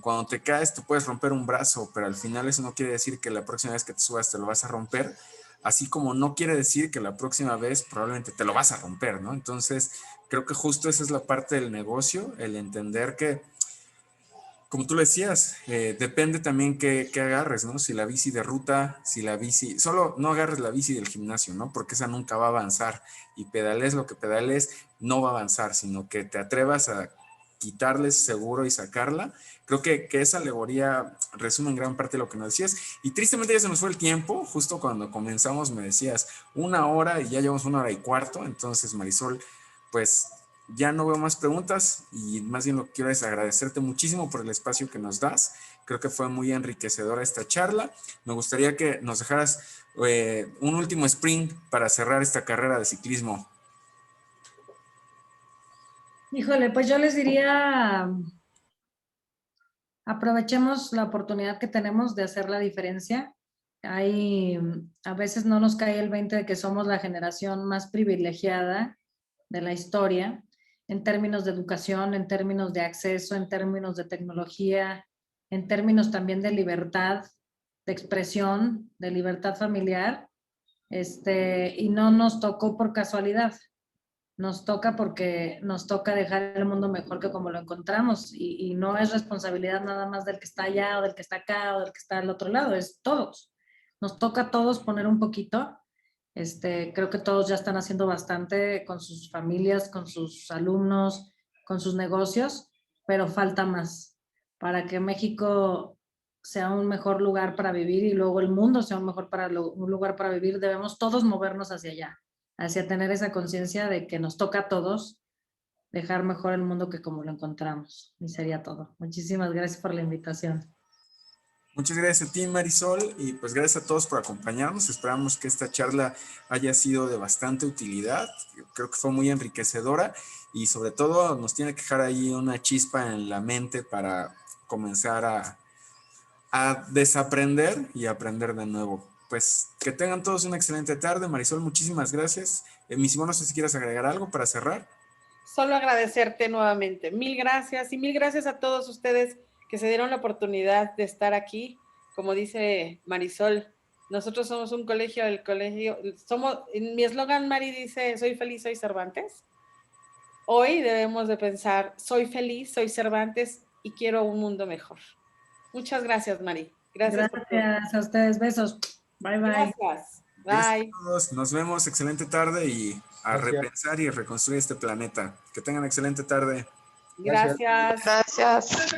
cuando te caes te puedes romper un brazo, pero al final eso no quiere decir que la próxima vez que te subas te lo vas a romper, así como no quiere decir que la próxima vez probablemente te lo vas a romper, ¿no? Entonces, creo que justo esa es la parte del negocio, el entender que como tú lo decías, depende también qué agarres, ¿no? Si la bici de ruta, si la bici, solo no agarres la bici del gimnasio, ¿no? Porque esa nunca va a avanzar y pedales lo que pedales no va a avanzar, sino que te atrevas a quitarles seguro y sacarla. Creo que esa alegoría resume en gran parte lo que nos decías. Y tristemente ya se nos fue el tiempo, justo cuando comenzamos me decías 1 hora y ya llevamos 1 hora y cuarto. Entonces, Marisol, pues ya no veo más preguntas y más bien lo que quiero es agradecerte muchísimo por el espacio que nos das. Creo que fue muy enriquecedora esta charla. Me gustaría que nos dejaras un último sprint para cerrar esta carrera de ciclismo. Híjole, pues yo les diría, aprovechemos la oportunidad que tenemos de hacer la diferencia. A veces no nos cae el 20 de que somos la generación más privilegiada de la historia en términos de educación, en términos de acceso, en términos de tecnología, en términos también de libertad de expresión, de libertad familiar, y no nos tocó por casualidad. Nos toca porque nos toca dejar el mundo mejor que como lo encontramos, y no es responsabilidad nada más del que está allá o del que está acá o del que está al otro lado, es todos. Nos toca a todos poner un poquito. Creo que todos ya están haciendo bastante con sus familias, con sus alumnos, con sus negocios, pero falta más para que México sea un mejor lugar para vivir y luego el mundo sea un lugar para vivir. Debemos todos movernos hacia allá, hacia tener esa conciencia de que nos toca a todos dejar mejor el mundo que como lo encontramos. Y sería todo. Muchísimas gracias por la invitación. Muchas gracias a ti, Marisol, y pues gracias a todos por acompañarnos. Esperamos que esta charla haya sido de bastante utilidad. Creo que fue muy enriquecedora y sobre todo nos tiene que dejar ahí una chispa en la mente para comenzar a desaprender y aprender de nuevo. Pues que tengan todos una excelente tarde. Marisol, muchísimas gracias. Mi Simón, no sé si quieres agregar algo para cerrar. Solo agradecerte nuevamente. Mil gracias y mil gracias a todos ustedes que se dieron la oportunidad de estar aquí. Como dice Marisol, nosotros somos un colegio, mi eslogan, Mari, dice, soy feliz, soy Cervantes. Hoy debemos de pensar, soy feliz, soy Cervantes y quiero un mundo mejor. Muchas gracias, Mari. Gracias a ustedes. Besos. Bye, bye. Gracias. Bye. Gracias a todos. Nos vemos. Excelente tarde y a repensar y reconstruir este planeta. Que tengan excelente tarde. Gracias. Gracias.